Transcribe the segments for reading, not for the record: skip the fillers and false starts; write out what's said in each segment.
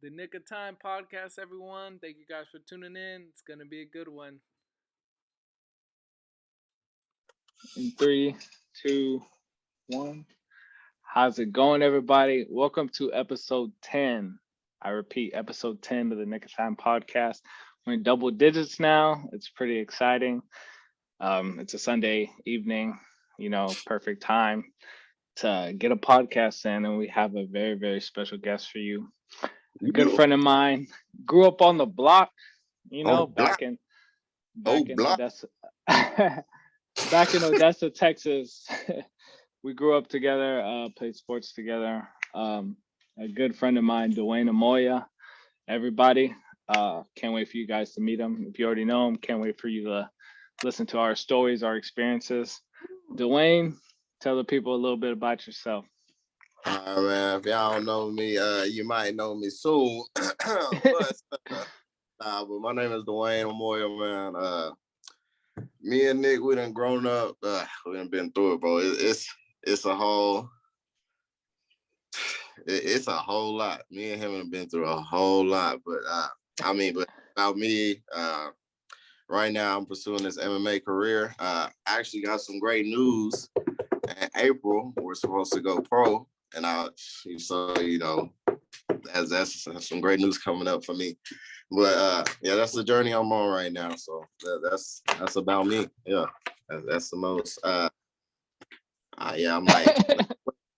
The Nick of Time podcast, everyone. Thank you guys for tuning in. It's going to be a good one. In three, two, one. How's it going, everybody? Welcome to episode 10. I repeat, episode 10 of the Nick of Time podcast. We're in double digits now. It's pretty exciting. It's a Sunday evening, perfect time to get a podcast in, and we have a very, very special guest for you. A good friend of mine, grew up on the block, back in Odessa. Back in Odessa, Texas. We grew up together, played sports together. A good friend of mine, Dwayne Amoyaw. Everybody, can't wait for you guys to meet him. If you already know him, can't wait for you to listen to our stories, our experiences. Dwayne, tell the people a little bit about yourself. All right, man. If y'all don't know me, you might know me soon. but my name is Dwayne Amoyaw, man. Me and Nick, we done grown up. We done been through it, bro. It's a whole lot. Me and him have been through a whole lot. But about me, right now I'm pursuing this MMA career. I actually got some great news. In April, we're supposed to go pro. And that's some great news coming up for me. But that's the journey I'm on right now. So that's about me. Yeah, that's the most. I'm like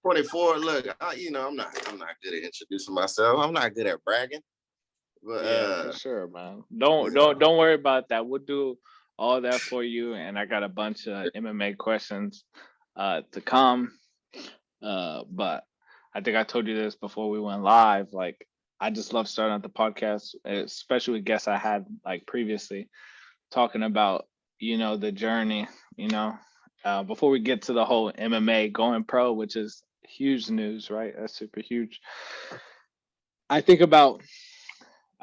24. Look, I'm not good at introducing myself. I'm not good at bragging. But for sure, man. Don't worry about that. We'll do all that for you. And I got a bunch of MMA questions to come. But I think I told you this before we went live. Like, I just love starting out the podcast, especially with guests I had like previously, talking about the journey. Before we get to the whole MMA going pro, which is huge news, right? That's super huge. I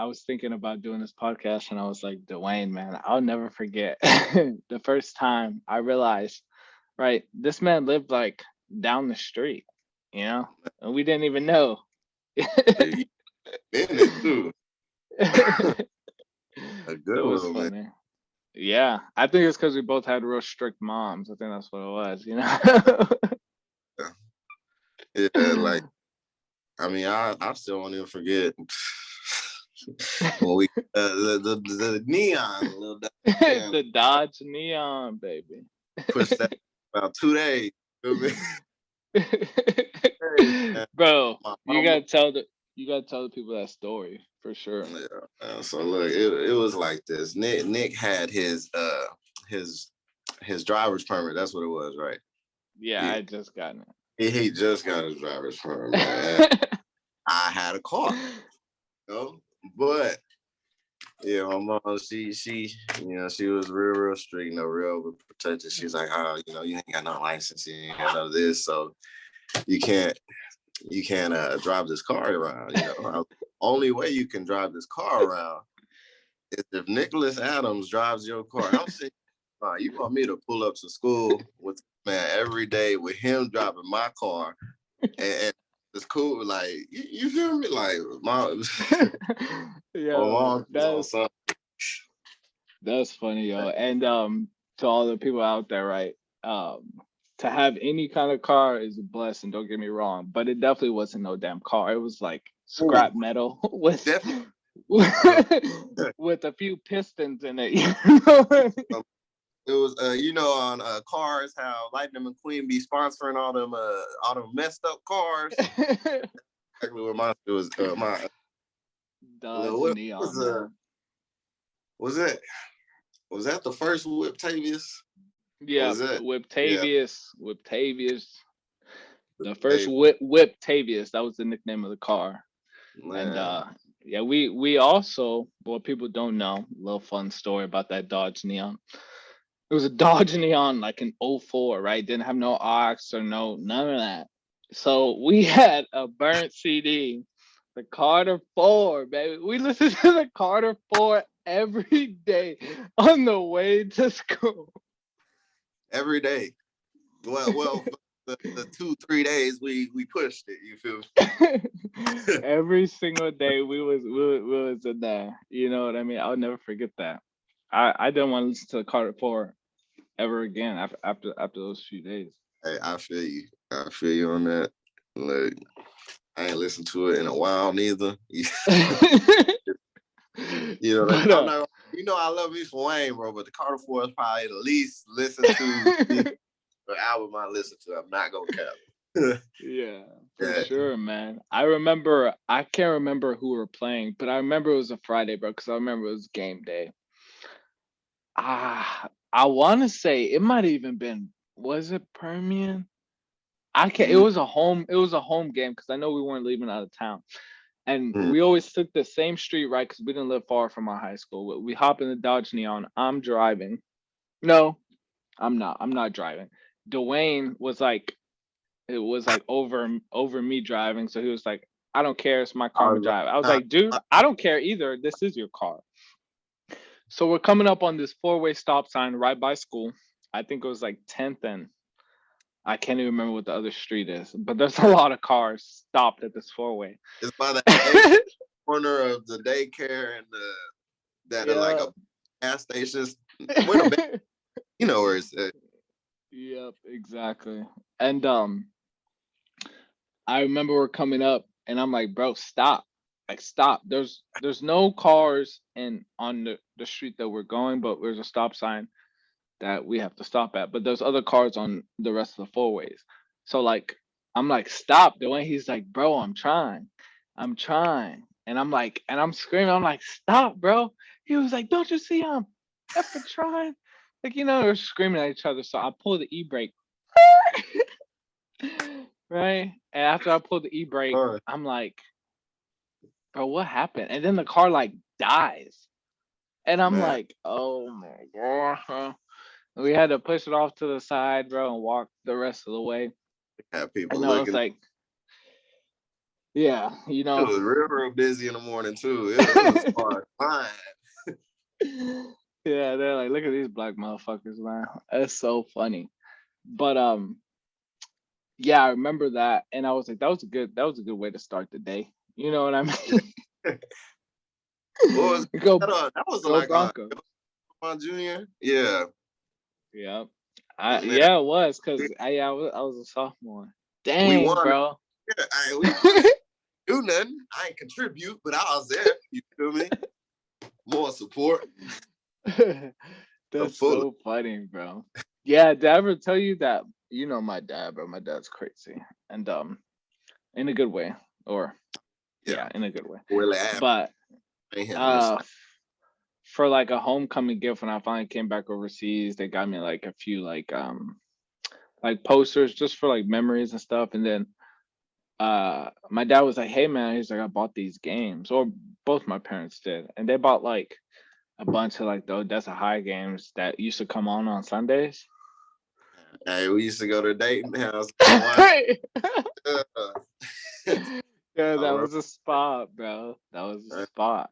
was thinking about doing this podcast, and I was like, Dwayne, man, I'll never forget the first time I realized, right, this man lived like down the street. And we didn't even know. It too. A good was funny. Man. Yeah, I think it's because we both had real strict moms. I think that's what it was. Yeah, like, I still won't even forget when we the neon little the Dodge Neon, baby. Pushed that about 2 days. Bro, you gotta tell the people that story for sure. Yeah. So look, it was like this. Nick had his driver's permit. That's what it was, right? Yeah, I just gotten it. He just got his driver's permit. Man. I had a car, but yeah, my mom, she was real strict, real protective. She's like, oh, you ain't got no license, you ain't got no this, so you can't drive this car around. Only way you can drive this car around is if Nicholas Adams drives your car. I'm saying, you want me to pull up to school with man every day with him driving my car, and it's cool. Like you feel me? Like mom, that's funny, yo. And to all the people out there, right? To have any kind of car is a blessing, don't get me wrong, but it definitely wasn't no damn car. It was like scrap metal with with a few pistons in it. It was on Cars, how Lightning McQueen be sponsoring all them messed up cars. Exactly what mine was. My Dodge Neon. Was that the first Whiptavius? Yeah, Whiptavius. The first Whiptavius. That was the nickname of the car. Man. And we also, what people don't know, a little fun story about that Dodge Neon. It was a Dodge Neon like an 04, right? Didn't have no aux or none of that. So we had a burnt CD, the Carter 4, baby. We listened to the Carter 4 every day on the way to school. Every day. Well, the 2-3 days we pushed it. You feel me? Every single day we was in there. You know what I mean? I'll never forget that. I didn't want to listen to the Carter 4 ever again after those few days. Hey, I feel you. I feel you on that. Like, I ain't listened to it in a while neither. You know, like, But, I'm not. You know, I love me for Wayne, bro, but the Carter 4 is probably the least listened to the album I listen to. I'm not gonna cap. yeah, for Yeah. sure, man. I can't remember who were playing, but I remember it was a Friday, bro, because I remember it was game day. I want to say it might have even been, was it Permian? I can't. It was a home game because I know we weren't leaving out of town, and Mm. we always took the same street, right? Because we didn't live far from our high school. We hop in the Dodge Neon. I'm driving. No, I'm not. I'm not driving. Dwayne was like, it was like over me driving, so he was like, I don't care. It's my car to drive. I was like, dude, I don't care either. This is your car. So we're coming up on this four-way stop sign right by school. I think it was like 10th and I can't even remember what the other street is, but there's a lot of cars stopped at this four-way. It's by the corner of the daycare and that are like a gas stations. You know where it's at. Yep, exactly. And I remember we're coming up and I'm like, bro, stop. Like stop. There's no cars on the street that we're going, but there's a stop sign that we have to stop at. But there's other cars on the rest of the four ways. So like I'm like, stop. The way he's like, bro, I'm trying. And I'm like, and I'm screaming, I'm like, stop, bro. He was like, don't you see I'm effing trying? Like, you know, we're screaming at each other. So I pull the e-brake. Right? And after I pulled the e-brake, I'm like, bro, what happened? And then the car like dies. And I'm like, oh my God. We had to push it off to the side, bro, and walk the rest of the way. Have people And I was looking. like, yeah, you It know. was real busy in the morning too. It was hard. Fine. Yeah, they're like, look at these black motherfuckers, man. That's so funny. But yeah, I remember that, and I was like, that was a good way to start the day. You know what I mean? What was Go, that was go like Broncos. junior? Yeah. Yeah. Man, Yeah, it was because I was a sophomore. we Dang, won. bro. Yeah, we won. Do nothing. I ain't contribute, but I was there. You feel me? More support. That's so funny, bro. Yeah, did I ever tell you that? You know my dad, bro. My dad's crazy, and in a good way, or yeah, in a good way. Really But uh, for like a homecoming gift when I finally came back overseas, they got me like a few like posters just for like memories and stuff. And then my dad was like, hey man, he's like, I bought these games, or both my parents did, and they bought like a bunch of like the Odessa High games that used to come on Sundays. Hey, we used to go to Dayton house. Yeah, that was a spot, bro. That was a spot.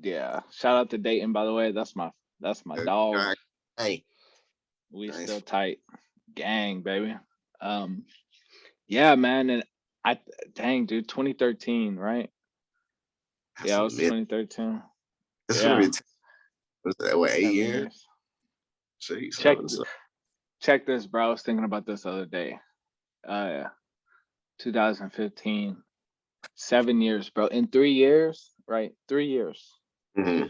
Yeah. Shout out to Dayton, by the way. That's my dog. Hey. We still tight. Gang, baby. Yeah, man. And dang, dude, 2013, right? Yeah, it was 2013. Yeah. Was that what, 8 years? Check this, bro. I was thinking about this the other day. 2015. 7 years, bro. In 3 years, right? 3 years. Mm-hmm.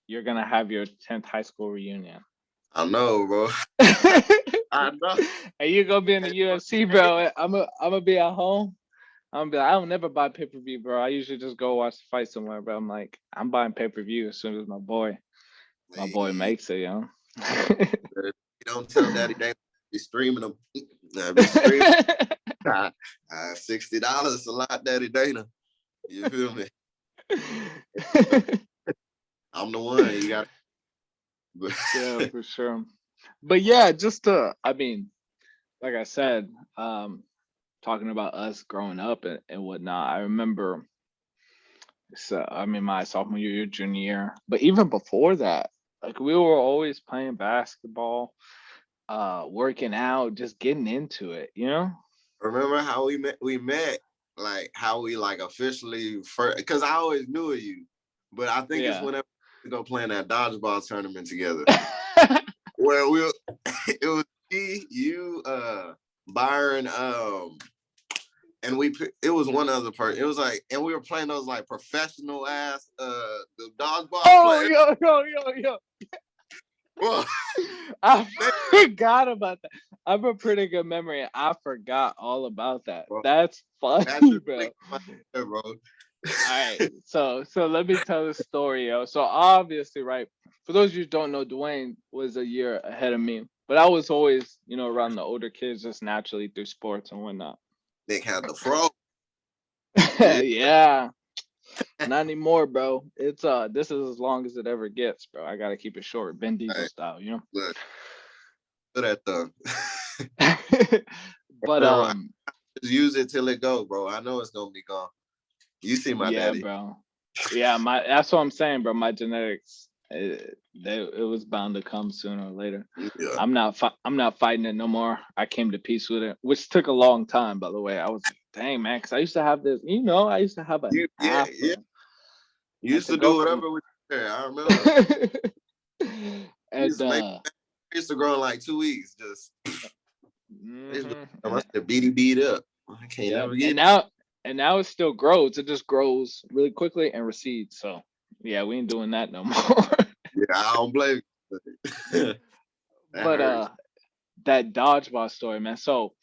You're gonna have your 10th high school reunion. I know, bro. I know. And you're gonna be in the UFC, bro. I'm gonna be at home. I'm gonna be like, I don't never buy pay-per-view, bro. I usually just go watch the fight somewhere, but I'm like, I'm buying pay-per-view as soon as my boy makes it, yo. You don't tell Daddy they be streaming them. Be streaming. $60 is a lot, Daddy Dana. You feel me? I'm the one. You got. Yeah, for sure. But yeah, just I mean, like I said, talking about us growing up and whatnot. I remember. So I mean, my sophomore year, junior year, but even before that, like we were always playing basketball. working out, just getting into it, you know? Remember how we met? We met like how we like officially first because I always knew of you, but I think it's Yeah. whenever we go playing that dodgeball tournament together where we it was me, you, Byron, and it was one other person. It was like, and we were playing those like professional ass the dodgeball Oh, players. yo. Well, I they, forgot about that. I have a pretty good memory. I forgot all about that. bro, That's that funny, just bro. clicked in my head, bro. All right, so let me tell the story, yo. So obviously, right, for those of you who don't know, Dwayne was a year ahead of me, but I was always, around the older kids just naturally through sports and whatnot. Nick had the fro. Yeah, Yeah, not anymore, bro. It's this is as long as it ever gets, bro. I gotta keep it short, Ben Diesel hey, style, look, look at the. But Just use it till it go, bro. I know it's gonna be gone. You see my yeah, daddy. bro. Yeah, that's what I'm saying, bro. My genetics, it was bound to come sooner or later. Yeah. I'm not fighting it no more. I came to peace with it, which took a long time, by the way. I was like, dang man, because I used to have this, I used to have an Yeah. afro. You Like used the to do girlfriend. whatever with your hair. I remember. You used And to make it used to grow in like 2 weeks. Just I and must have beat up. I can't yeah, never and get now it still grows. It just grows really quickly and recedes. So yeah, we ain't doing that no more. yeah, I don't blame you. That But hurts. that dodgeball story, man. So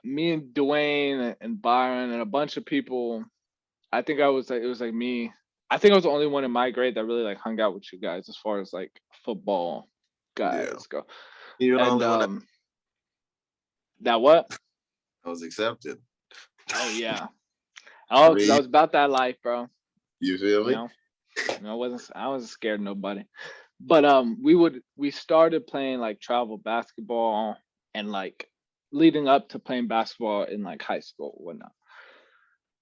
me and Dwayne and Byron and a bunch of people, I think it was like me. I think I was the only one in my grade that really like hung out with you guys as far as like football Yeah. guys go. You're the And only one that what? that was accepted. Oh yeah. I Oh, because I mean, was about that life, bro. you feel You me? know, I wasn't scared of nobody. But we started playing like travel basketball and like leading up to playing basketball in like high school or whatnot.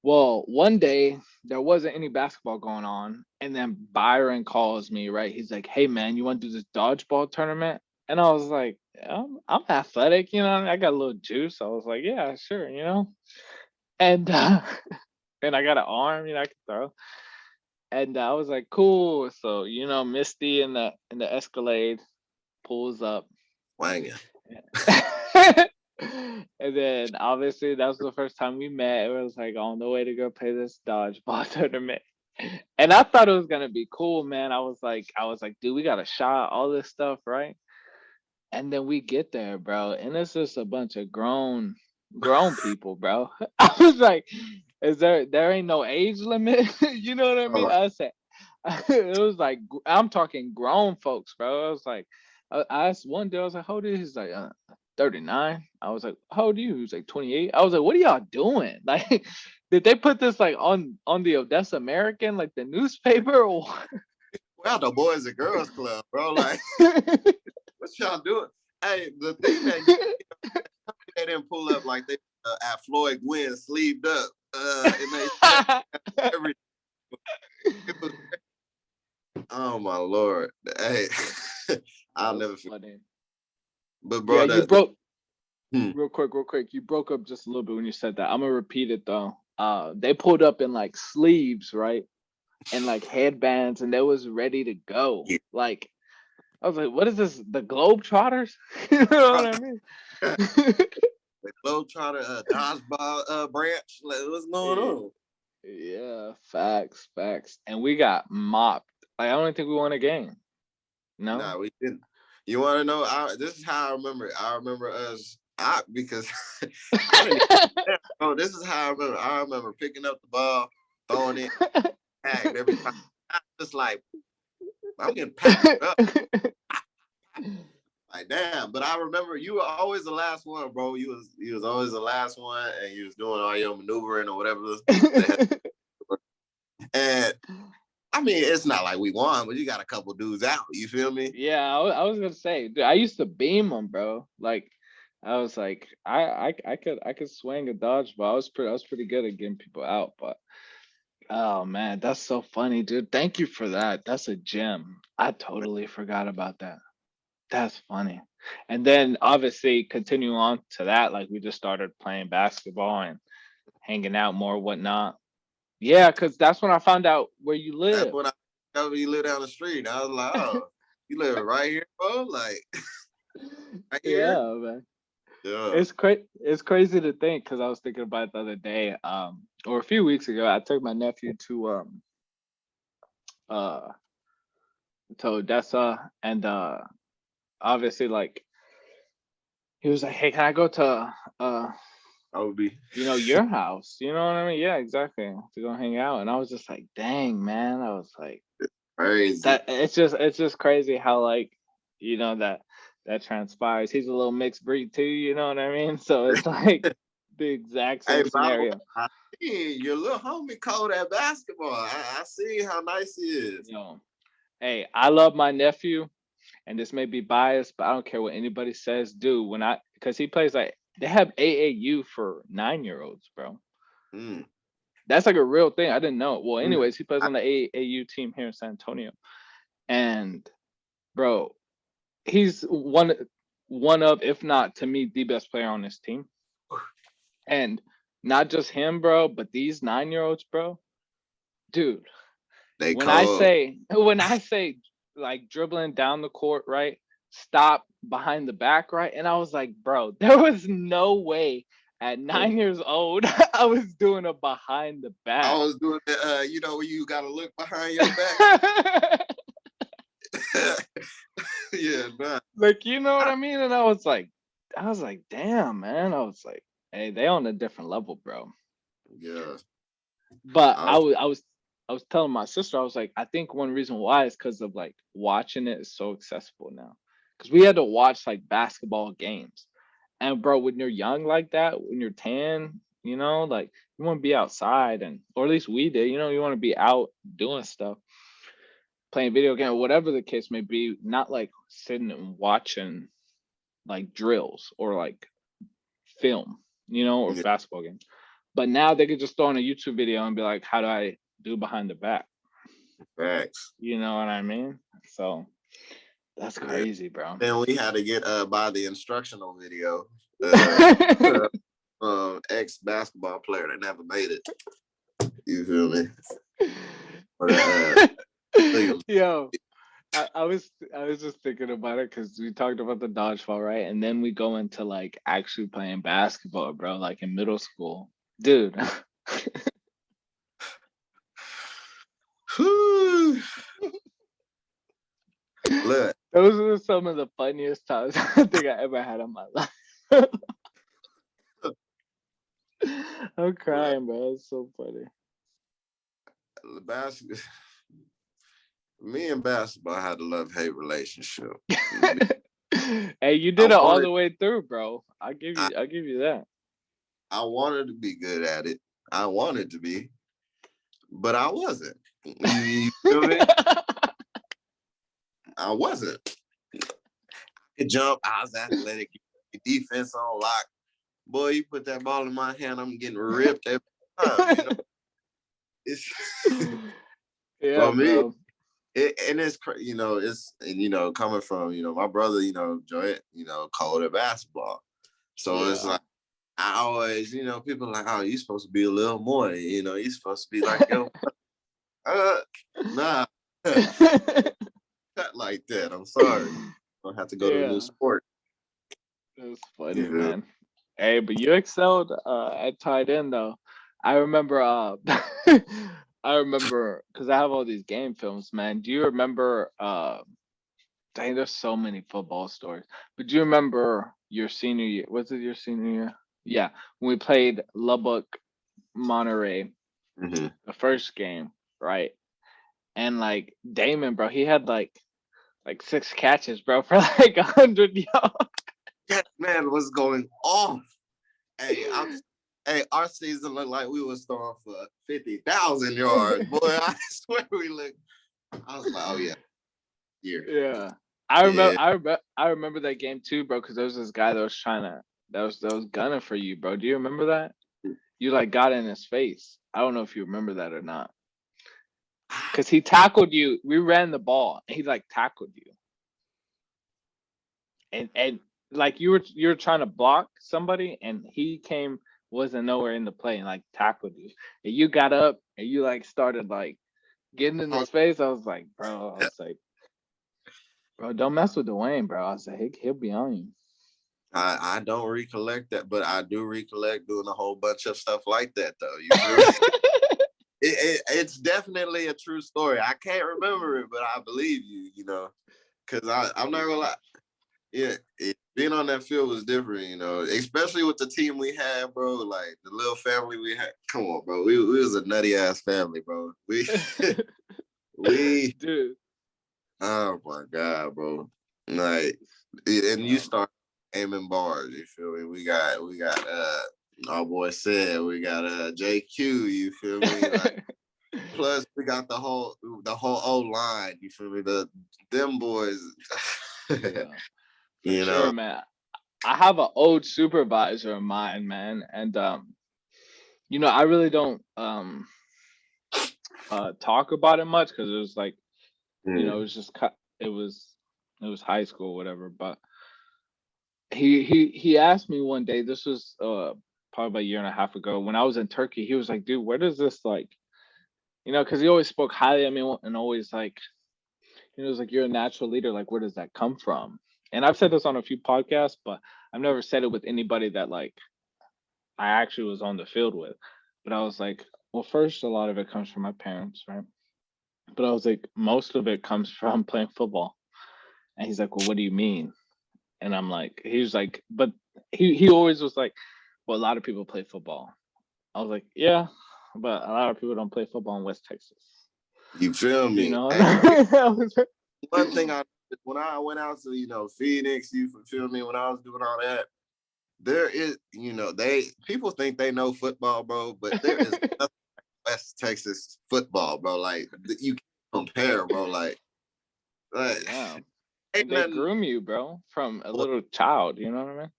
Well, one day there wasn't any basketball going on, and then Byron calls me, right? He's like, "Hey man, you want to do this dodgeball tournament?" And I was like, I'm athletic, I got a little juice. I was like, "Yeah, sure," And and I got an arm, I can throw. And I was like, "Cool." So Misty in the Escalade pulls up. Wanging. And then obviously that was the first time we met. It was like on the way to go play this dodgeball tournament. And I thought it was gonna be cool, man. I was like, dude, we got a shot, all this stuff, right? And then we get there, bro, and it's just a bunch of grown people, bro. I was like, there ain't no age limit? You know what I mean? Oh, I said it was like I'm talking grown folks, bro. I was like, I asked one dude, I was like, how old are you? He's like, 39. I was like, how old are you? He was like 28. I was like, what are y'all doing? Like, did they put this like on the Odessa American, like the newspaper or what? well, the Boys and Girls Club, bro. Like, what y'all doing? Hey, the thing that they didn't pull up like they at Floyd Gwynn sleeved up, and they every. It was, oh my lord! Hey, That I'll was never forget. funny. But Yeah, bro, you the broke hmm, real quick. You broke up just a little bit when you said that. I'm gonna repeat it though. They pulled up in like sleeves, right? And like headbands, and they was ready to go. yeah, Like I was like, what is this? The Globetrotters? You know what I mean? the Globetrotter dodgeball branch. Like, what's going Eh, on? yeah, facts. And we got mopped. Like I don't even think we won a game. No? Nah, we didn't. You want to know? This is how I remember it. I remember us. Because I didn't. Oh, this is how I remember. I remember picking up the ball, throwing it, tagged every time. I was just like, I'm getting packed up. Like damn, but I remember you were always the last one, bro. You was always the last one, and you was doing all your maneuvering or whatever. And I mean, it's not like we won, but you got a couple dudes out. You feel me? Yeah, I was gonna say, dude, I used to beam them, bro. Like, I was like, I could swing a dodgeball. I was pretty good at getting people out, but oh man, that's so funny, dude. Thank you for that. That's a gem. I totally forgot about that. That's funny. And then obviously continuing on to that, like we just started playing basketball and hanging out more, whatnot. Yeah, because that's when I found out where you That's live. when I discovered you live down the street. I was like, oh, you live right here, bro? Like right here? Yeah, man. Yeah. It's crazy to think because I was thinking about it the other day, or a few weeks ago. I took my nephew uh to Odessa, and obviously like he was like, "Hey, can I go to I would be your house?" You know what I mean? Yeah, exactly. To go hang out, and I was just like, "Dang, man!" I was like, crazy. "That it's just crazy how like that transpires." He's a little mixed breed too. You know what I mean? So it's like the exact Hey, same by the way, scenario. I see your little homie called at basketball. I see how nice he is. You know, hey, I love my nephew, and this may be biased, but I don't care what anybody says. Dude, because he plays like they have AAU for 9 year olds, bro. Mm. That's like a real thing. I didn't know. Well, Mm. anyways, he plays on the AAU team here in San Antonio, and bro, he's one of, if not to me, the best player on this team. And not just him, bro, but these 9 year olds, bro. Dude, They when I called. say when I say like dribbling down the court, right? Stop behind the back, right? And I was like, bro, there was no way at Oh, 9 years old I was doing a behind the I back. was doing the, where you gotta look behind your back. Yeah, nah. Like, you know what I mean? And I was like, damn, man. I was like, hey, they on a different level, bro. Yeah. But I I was was I was I was telling my sister, I was like, I think one reason why is because of like watching it is so accessible now. Because we had to watch like basketball games. And bro, when you're young like that, when you're 10, like you want to be outside, and or at least we did, you want to be out doing stuff, playing video game, whatever the case may be, not like sitting and watching like drills or like film, or yeah, basketball games. But now they could just throw on a YouTube video and be like, how do I do behind the back? facts. You know what I mean? So that's Yeah. crazy, bro. Then we had to get by the instructional video. Ex basketball player that never made it. You feel me? Or Yo, I was just thinking about it because we talked about the dodgeball, right? And then we go into like actually playing basketball, bro, like in middle school. Dude. Look, Those were some of the funniest times I think I ever had in my life. I'm look, crying, bro. It's so funny. basketball. Me and basketball had a love-hate relationship. Hey, you I did it all wanted, the way through, bro. I give I, you, I give you that. I wanted to be good at it. I wanted to be, but I wasn't. You feel me? I wasn't. I could jump. I was athletic. Defense on lock. Boy, you put that ball in my hand, I'm getting ripped every time. It's Yeah, for me. bro. And it's it's and coming from my brother, Joy, cold at basketball. So it's Yeah. like I always, people are like, oh, you supposed to be a little more, you're supposed to be like, yo, nah, not like that. I'm sorry. I'll have to go to a new Yeah. sport. It funny, You man. Hey, but you excelled at tight end though. I remember I remember because I have all these game films, man. Do you remember dang, there's so many football stories. But do you remember your senior year? Was it your senior year? Yeah. When we played Lubbock Monterey, hmm the first game, right? And like Damon, bro, he had like 6 catches, bro, for like 100 yards. that man was going off. Hey, our season looked like we was throwing for 50,000 yards. Boy, I swear we looked. I was like, oh yeah, here. Yeah. I remember Yeah. I remember that game too, bro, because there was this guy that was that was gunning for you, bro. Do you remember that? You like got in his face. I don't know if you remember that or not. Cause he tackled you. We ran the ball and he like tackled you. and like you were trying to block somebody, and he came wasn't nowhere in the play and like tackled you, and you got up and you like started like getting in Oh, his face. I was like, bro, yeah. don't mess with Dwayne, bro. I was like, he'll be on you. I don't recollect that, but I do recollect doing a whole bunch of stuff like that, though. You feel me? It's definitely a true story. I can't remember it, but I believe you, because I'm not gonna lie. Yeah, being on that field was different, especially with the team we had, bro. Like the little family we had. Come on, bro. We was a nutty ass family, bro. We Dude. oh my god, bro. Like, and you Um, start aiming bars. You feel me? We got our boy said we got JQ. You feel me? Like, plus we got the whole old line. You feel me? Them boys. yeah, for you sure, know. man. I have an old supervisor of mine, man, and I really don't talk about it much because it was like, it Mm, was just it was it was high school, whatever. But he asked me one day. This was probably about a year and a half ago when I was in Turkey. He was like, "Dude, where does this like, because he always spoke highly of me and always like, it was like you're a natural leader. Like, where does that come from?" And I've said this on a few podcasts, but I've never said it with anybody that like I actually was on the field with. But I was like, well, first, a lot of it comes from my parents, right? But I was like, most of it comes from playing football. And he's like, well, what do you mean? And I'm like, he was like, but he always was like, well, a lot of people play football. I was like, yeah, but a lot of people don't play football in West Texas. you feel You me? know? Hey, I was like, one thing when I went out to Phoenix, you feel me? When I was doing all that, there is they people think they know football, bro, but there is nothing like West Texas football, bro. Like you can't compare, bro. Like yeah. ain't And they nothing. groom you, bro, from a little child. You know what I mean?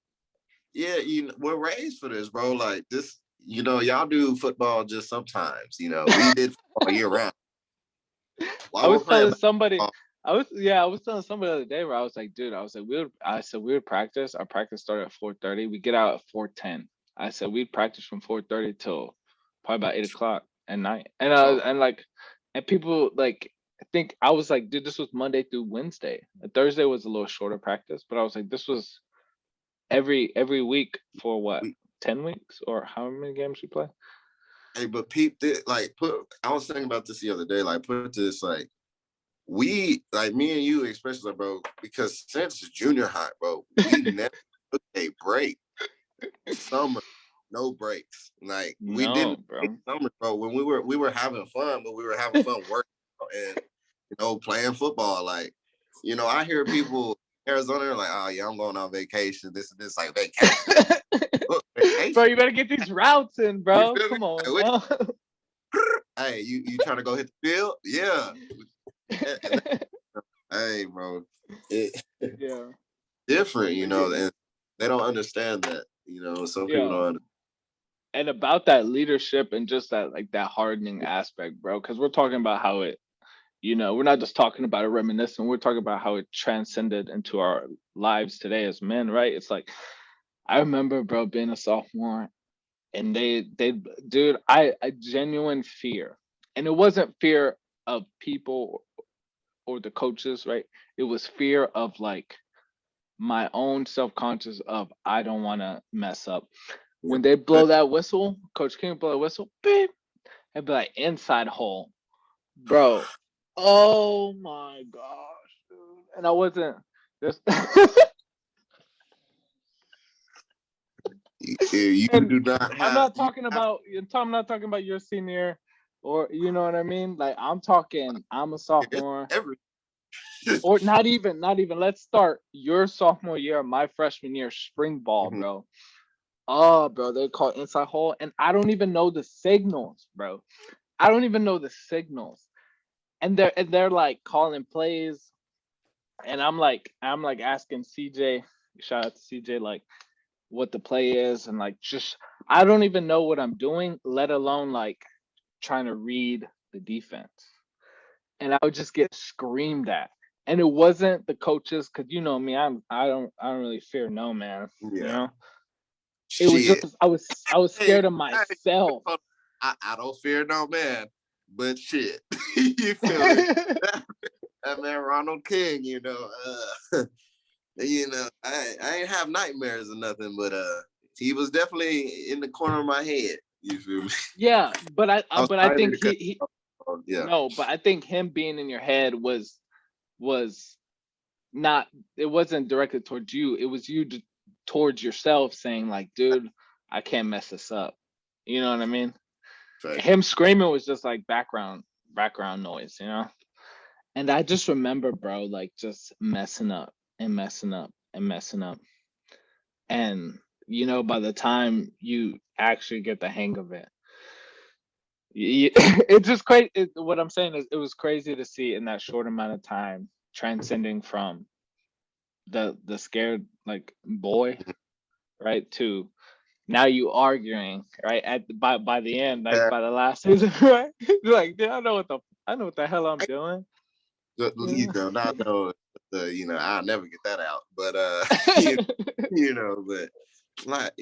Yeah, we're raised for this, bro. Like this, y'all do football just sometimes. We did football year round. I While we're was playing telling somebody, basketball, I was telling somebody the other day where I was like, dude, I said we would practice. Our practice started at 4:30. We get out at 4:10. I said we'd practice from 4:30 till probably about 8 o'clock at night. bro, And people like I think I was like, dude, this was Monday through Wednesday. Thursday was a little shorter practice, but I was like, this was every week for what, we 10 weeks or how many games we play? hey, but peep it. Like I was thinking about this the other day. Like put this like. We like me and you especially, bro, because since junior high, bro, we never took a break. Summer, no breaks. Like we No, didn't take bro. summer, bro. When we were having fun, but we were having fun working and playing football. Like, I hear people in Arizona are like, oh yeah, I'm going on vacation. This and this, like vacation. Look, Bro, vacation. you better get these routes in, You bro. feel me? Come on, Like, bro. hey, you trying to go hit the field? Yeah. And hey, bro, it Yeah. different, But yeah, and they don't understand that. Some people yeah. don't. And about that leadership and just that like that hardening aspect, bro. Because we're talking about how it, we're not just talking about it reminiscing. We're talking about how it transcended into our lives today as men, right? It's like I remember, bro, being a sophomore, and they, dude, I genuine fear, and it wasn't fear of people or the coaches, right? It was fear of like my own self-conscious of I don't want to mess up. Yeah. When they blow that whistle, Coach King blow a whistle, beep, it'd be like inside hole, bro. Oh my gosh, dude. And I wasn't just You and do not I'm have. not talking about I'm not talking about your senior or you know what I mean? Like I'm talking I'm a It's sophomore every. or not even let's start your sophomore year, my freshman year, spring ball, Mhm. bro. Oh, bro, they call it inside hole, and I don't even know the signals, bro. I don't even know the signals, and they're like calling plays, and I'm like asking CJ, shout out to CJ, like what the play is, and like just I don't even know what I'm doing, let alone like trying to read the defense, and I would just get screamed at. and it wasn't the coaches, because you know me, I don't really fear no man. You Yeah. know, it was Shit. just I was Hey, scared of myself. I don't fear no man, but shit. You feel me? That man Ronald King, I ain't have nightmares or nothing, but he was definitely in the corner of my head. You feel me? Yeah, but I was I sorry think to cut he yeah. no, but I think him being in your head was not, it wasn't directed towards you. It was you towards yourself, saying like, dude, I can't mess this up. You know what I mean? Fact. Him screaming was just like background noise, you know? And I just remember, bro, like just messing up and messing up and messing up. And you know, by the time you actually get the hang of it, it's just crazy. What I'm saying is, it was crazy to see in that short amount of time transcending from the scared like boy, right, to now you arguing, right, by the end, like Yeah, by the last season, right? You're like, dude, I know what the hell I'm doing. you Yeah. know, not know I'll never get that out. But but like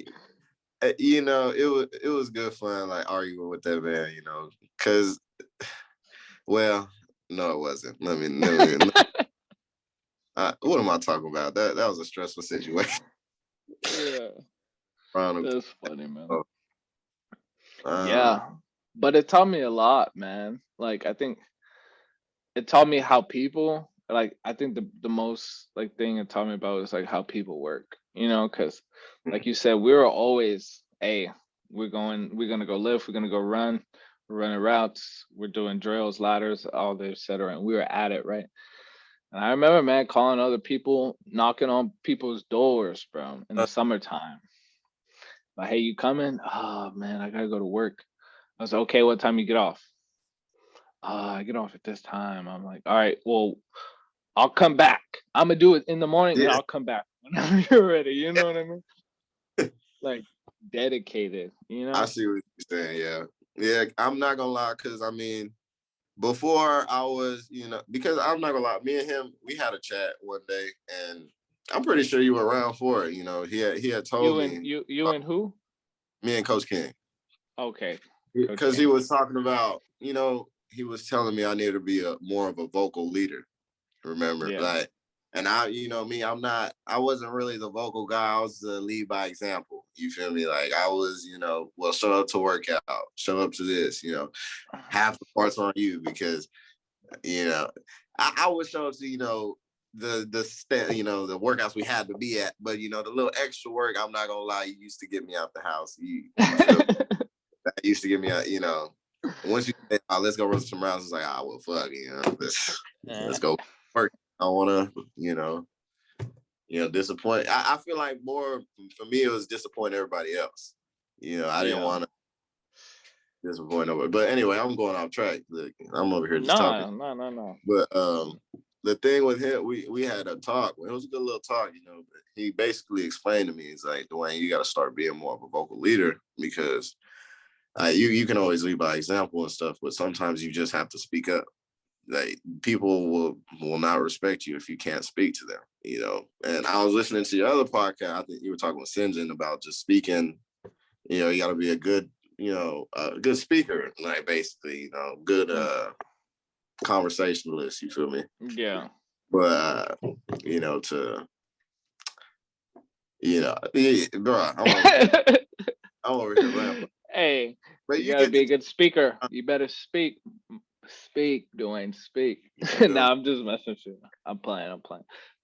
it was good fun, like arguing with that man, because well, no, it wasn't. What am I talking about? That was a stressful situation. Yeah, Ronald, that's funny, man. oh, uh, Yeah, but it taught me a lot, man. Like I think it taught me how people, like I think the most like thing it taught me about is like how people work, you know, because like you said, we were always, hey, we're gonna go lift, we're gonna go run, we're running routes, we're doing drills, ladders, all the etc. And we were at it, right? And I remember, man, calling other people, knocking on people's doors, bro, in the summertime. Like, hey, you coming? Oh man, I gotta go to work. I was like, okay, what time you get off? I get off at this time. I'm like, all right, well, I'll come back. I'm gonna do it in the morning, and yeah, I'll come back whenever you're ready. You know what I mean? Like dedicated. You I know? see what you're saying. Yeah, yeah. I'm not gonna lie, because before I was, because I'm not gonna lie, me and him, we had a chat one day, and I'm pretty sure you were around for it. He had told You and me, you and who? me and Coach King, Okay, Coach because he King. was talking about, he was telling me I need to be a more of a vocal leader. Remember, Yeah. like, and me, I wasn't really the vocal guy. I was the lead by example. You feel me? Like I was, well, show up to workout, show up to this, half the parts on you, because you know, I would show up to the workouts we had to be at, but the little extra work, I'm not gonna lie, you used to get me out the house. You feel me? That used to get me out. Once you say, oh, let's go run some rounds, it's like, ah, well, fuck, let's Yeah. go work. I wanna, disappoint. I feel like more for me, it was disappoint everybody else. I didn't Yeah. want to disappoint nobody. But anyway, I'm going off track. Look, I'm over here just talking. No, no, no, no. But the thing with him, we had a talk. It was a good little talk, but he basically explained to me, he's like, Dwayne, you got to start being more of a vocal leader, because you can always lead by example and stuff, but sometimes you just have to speak up. Like people will not respect you if you can't speak to them. And I was listening to your other podcast. I think you were talking with Sinjin about just speaking. You got to be a good, a good speaker, like basically, good conversationalist. You feel me? Yeah. But to bro, I'm over here rambling. Hey, But you you gotta get be the a good speaker. You better speak. Speak, Dwayne, speak. you No, know, I'm just messing with you. I'm playing.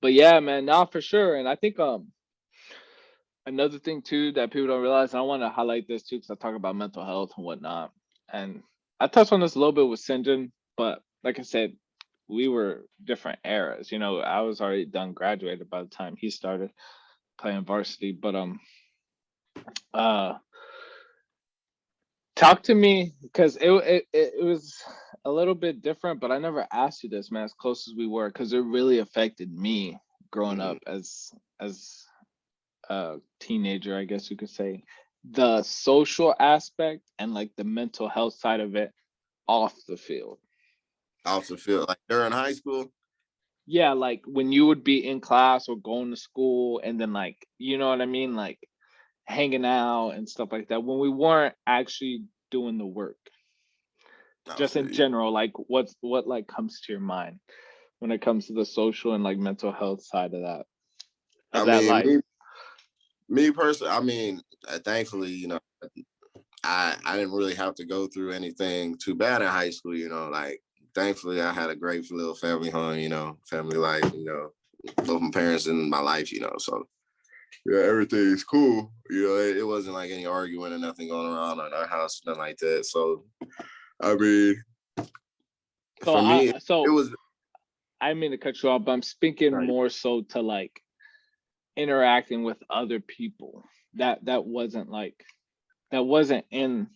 But yeah, man, now for sure. And I think another thing too that people don't realize, and I want to highlight this too, because I talk about mental health and whatnot. And I touched on this a little bit with Sinjin, but like I said, we were different eras. You know, I was already done graduated by the time he started playing varsity. But uh talk to me, because it was a little bit different, but I never asked you this, man, as close as we were, because it really affected me growing mhm. up as a teenager, I guess you could say. The social aspect and like the mental health side of it off the field. Off the field, like during high school. yeah, like when you would be in class or going to school and then like, you know what I mean? Like hanging out and stuff like that when we weren't actually doing the work. I Just feel in you. general, like what like comes to your mind when it comes to the social and like mental health side I of that mean, life. me personally, I mean, thankfully, I didn't really have to go through anything too bad in high school, like thankfully I had a great little family home, family life, both my parents in my life, so yeah, everything's cool. It wasn't like any arguing or nothing going around in our house, nothing like that. So I mean, So for me, it so was I mean to cut you off, but I'm speaking like, more so to like interacting with other people that wasn't like that wasn't in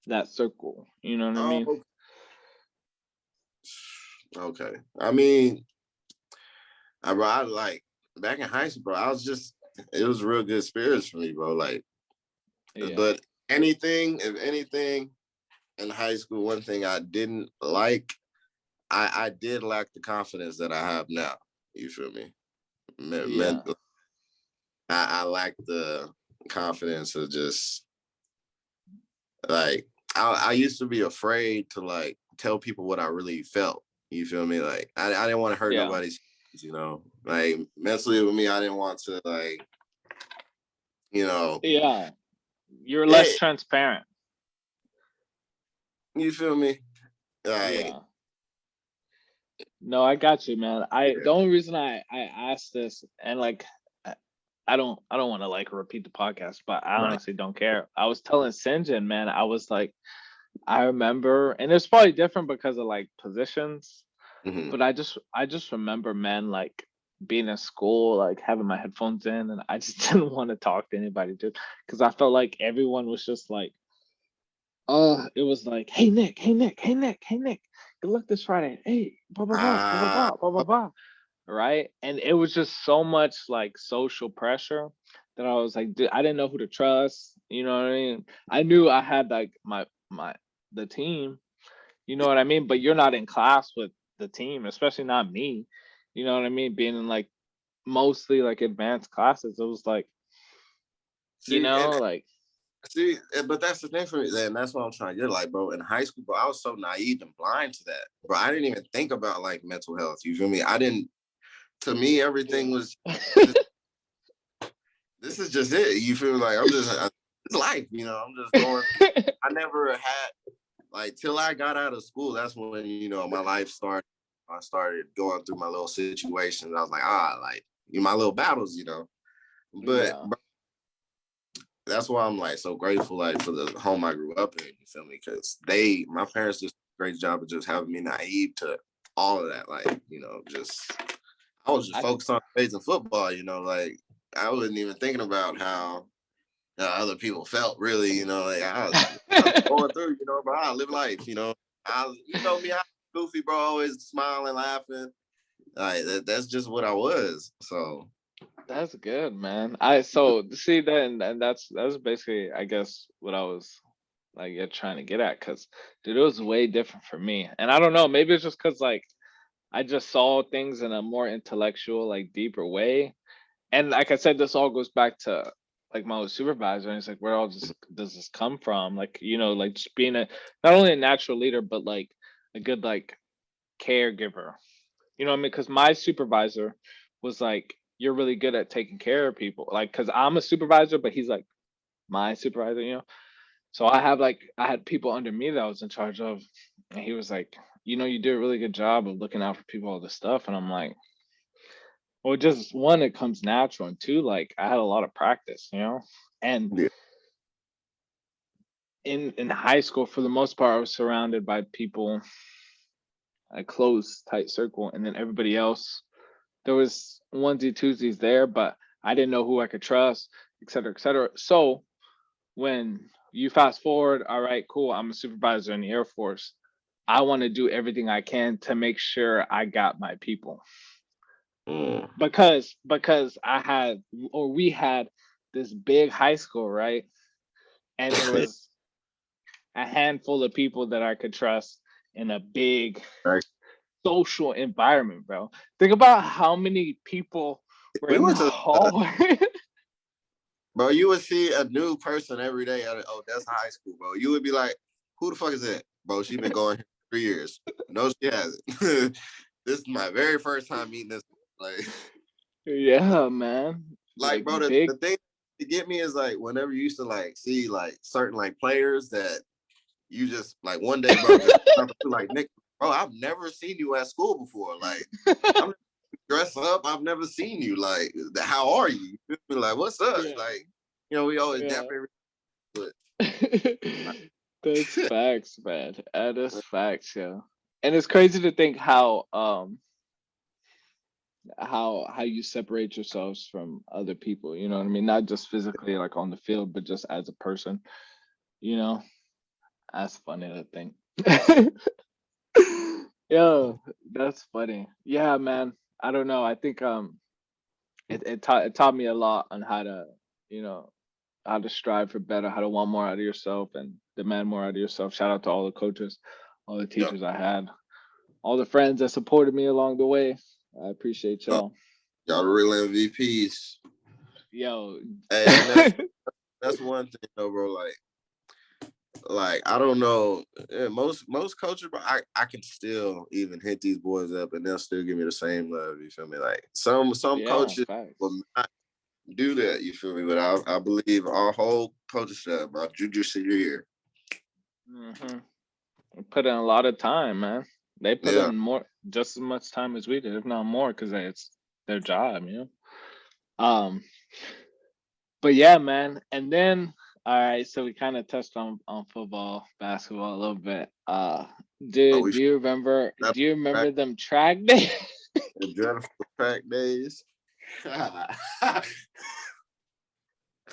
that circle. You know what I mean? oh, okay. I mean, I like back in high school, bro. It was real good spirits for me, bro. Like, Yeah, but if anything, in high school, one thing I didn't like, I did lack the confidence that I have now. You feel me? yeah, Mental, I lacked the confidence of just like I used to be afraid to like tell people what I really felt. You feel me? Like I didn't want to hurt yeah, nobody's like mentally with me, I didn't want to like, you know, yeah. You're less hey, transparent. you feel me? Like, Yeah. No, I got you, man. The yeah, only reason I asked this and like I I don't want to like repeat the podcast, but I nah, honestly don't care. I was telling Sinjin, man, I was like, I remember, and it's probably different because of like positions, mhm. but I just remember, man, like being in school, like having my headphones in, and I just didn't want to talk to anybody, dude, because I felt like everyone was just like, it was like, hey Nick, hey Nick, hey Nick, hey Nick, good luck this Friday. Hey, blah blah blah, blah blah Ah, blah, blah blah blah. Right? And it was just so much like social pressure that I was like, dude, I didn't know who to trust. You know what I mean? I knew I had like my the team, you know what I mean? But you're not in class with the team, especially not me. You know what I mean? Being in like mostly like advanced classes, it was like, see, and like but that's the thing for me. And that's what I'm trying to get. Like, bro, in high school, bro, I was so naive and blind to that, bro. I didn't even think about like mental health. You feel me? I didn't. To me, everything was this is just it. You feel like it's life. I'm just going. I never had like till I got out of school. That's when my life started. I started going through my little situations. I was like, like my little battles. But Yeah. that's why I'm like so grateful like for the home I grew up in. You feel me? Because my parents did a great job of just having me naive to all of that. Like just I was just I focused on raising football. Like I wasn't even thinking about how other people felt really, like I was going through, bro, I live life, me, I goofy, bro, always smiling, laughing. Like that's just what I was. So That's good, man. I so see then, and that's basically, I guess, what I was like trying to get at, because dude, it was way different for me, and I don't know, maybe it's just because like I just saw things in a more intellectual, like deeper way, and like I said, this all goes back to like my old supervisor, and it's like, where all this does this come from? Like like just being a not only a natural leader, but like a good like caregiver. You know what I mean? Because my supervisor was like, "You're really good at taking care of people." Like, because I'm a supervisor, but he's like my supervisor. So I had people under me that I was in charge of, and he was like, "You did a really good job of looking out for people, all this stuff." And I'm like, "Well, just one, it comes natural, and two, like I had a lot of practice. And yeah, in high school, for the most part, I was surrounded by people, a close, tight circle, and then everybody else there was onesie twosies there, but I didn't know who I could trust, et cetera, et cetera. So when you fast forward, all right, cool, I'm a supervisor in the Air Force. I want to do everything I can to make sure I got my people. mm, Because I had or we had this big high school, right? And it was a handful of people that I could trust in a big right. social environment, bro. Think about how many people were We in the went to hallway. bro. You would see a new person every day. Oh, that's high school, bro. You would be like, who the fuck is that, bro? She been going here for 3 years. No, she hasn't. This is my very first time meeting this. Like, Yeah, man. like, Like bro. The big. thing to get me is like whenever you used to like see like certain like players that you just like one day, bro, just like Nick, bro. I've never seen you at school before. Like, I'm dressed up. I've never seen you. Like, how are you? Like, what's up? Yeah. Like, we always Yeah. dap every. But That's facts, man. That is facts, yeah. And it's crazy to think how you separate yourselves from other people, you know what I mean? Not just physically like on the field, but just as a person, you know? That's funny to think. Yo, that's funny. Yeah, man. I don't know. I think it taught me a lot on how to, you know, how to strive for better, how to want more out of yourself and demand more out of yourself. Shout out to all the coaches, all the yeah, teachers I had, all the friends that supported me along the way. I appreciate yeah, y'all. y'all the real MVPs. Yo. Hey, and that's one thing though, bro. Like I don't know. Yeah, most coaches, but I can still even hit these boys up and they'll still give me the same love. You feel me? Like some Yeah, coaches will facts. not do that. You feel me? But I believe our whole coaching staff, our junior senior year. Hmm. Put in a lot of time, man. They put Yeah. in more, just as much time as we did, if not more, because it's their job, you know. Um, but yeah, man. And then, all right, so we kind of touched on football, basketball a little bit. Oh, Dude, we do you remember? should Do you track remember them track days? the dreadful track days.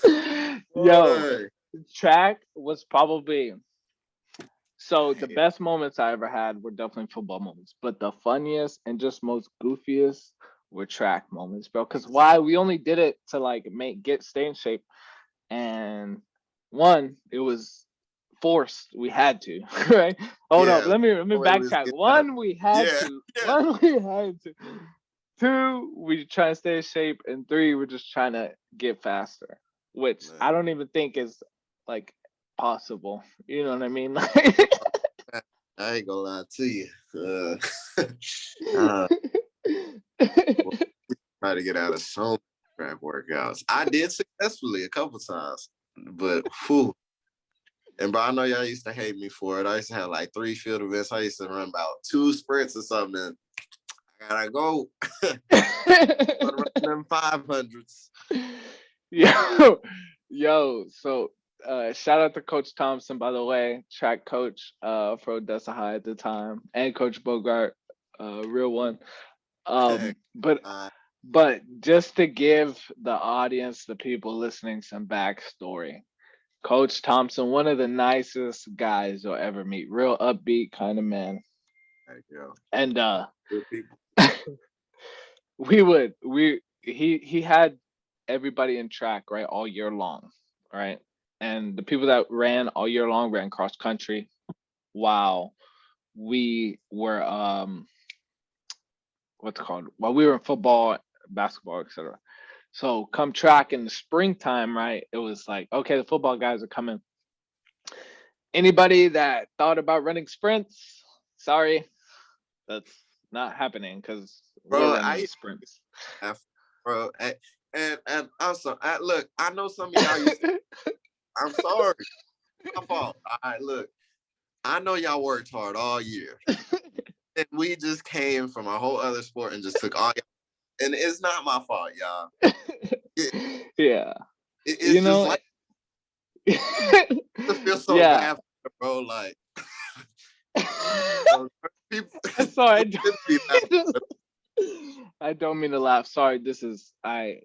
Yo, Boy. track was probably so the best moments I ever had were definitely football moments, but the funniest and just most goofiest were track moments, bro. Because why we only did it to like stay in shape, and one, it was forced. We had to, right? Hold up, Yeah. let me Boy, we was backtrack. getting out. One, we had Yeah. to. Yeah. One, we had to. Two, we try to stay in shape, and three, we're just trying to get faster, which I Man. don't even think is like possible. You know what I mean? I ain't gonna lie to you. Uh, try to get out of some track workouts. I did successfully a couple times, but whew. And bro, I know y'all used to hate me for it. I used to have like 3 field events. I used to run about 2 sprints or something. I gotta go. Run them 500s. yo, yo. So, shout out to Coach Thompson, by the way, track coach for Odessa High at the time, and Coach Bogart, real one. But uh, just to give the audience, the people listening, some backstory. Coach Thompson, one of the nicest guys you'll ever meet. Real upbeat kind of man. yo, And good people. he had everybody in track, right, all year long, right? And the people that ran all year long ran cross country while we were what's it called? While we were in football, basketball, etc. So come track in the springtime, right? It was like, okay, the football guys are coming. Anybody that thought about running sprints, sorry, that's not happening because we're Bro, running the sprints. bro, and also, look, I know some of y'all used to, I'm sorry, my fault. All right, look, I know y'all worked hard all year. And we just came from a whole other sport and just took all y'all. And it's not my fault, y'all. Yeah, you It's just know. like I feel so Yeah. bad, bro. Like people, I'm sorry. shouldn't be that. I don't mean to laugh. Sorry. This is kind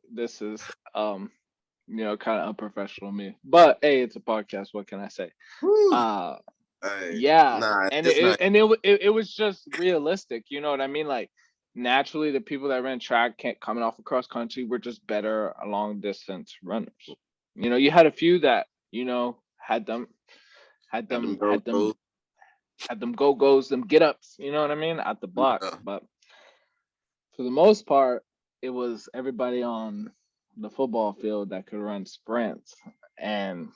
of unprofessional of me. But hey, it's a podcast. What can I say? Whew. Uh Hey, yeah. nah, And it's not. it was just realistic. You know what I mean? Like naturally, the people that ran track can't coming off across country were just better long distance runners. You know, you had a few that had them Had them had go them through. had them go-go's, them get-ups, you know what I mean, at the block. Yeah. But for the most part, it was everybody on the football field that could run sprints, and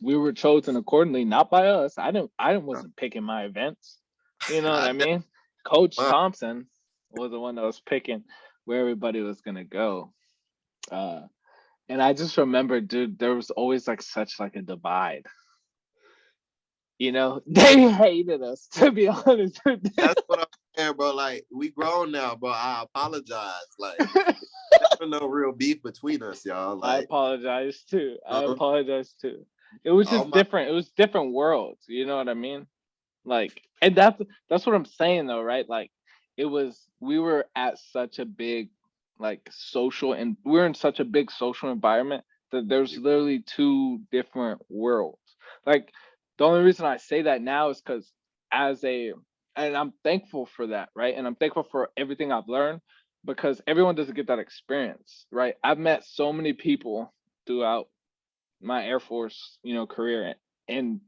we were chosen accordingly, not by us. I wasn't picking my events. You know what I mean? Coach Wow. Thompson was the one that was picking where everybody was gonna go. Uh, and I just remember, dude, there was always like such like a divide. You know, they hated us, to be honest with That's what I'm saying, bro. Like, we grown now, bro. I apologize. Like, you. there's no real beef between us, y'all. I Like, apologize too. I uh, apologize too. It was all just my different. It was different worlds. You know what I mean? Like, and that's what I'm saying though, right? Like, it was we were at such a big like social, and we're in such a big social environment that there's literally two different worlds. Like, the only reason I say that now is because as a and I'm thankful for that, right? And I'm thankful for everything I've learned because everyone doesn't get that experience, right? I've met so many people throughout my Air Force, career, and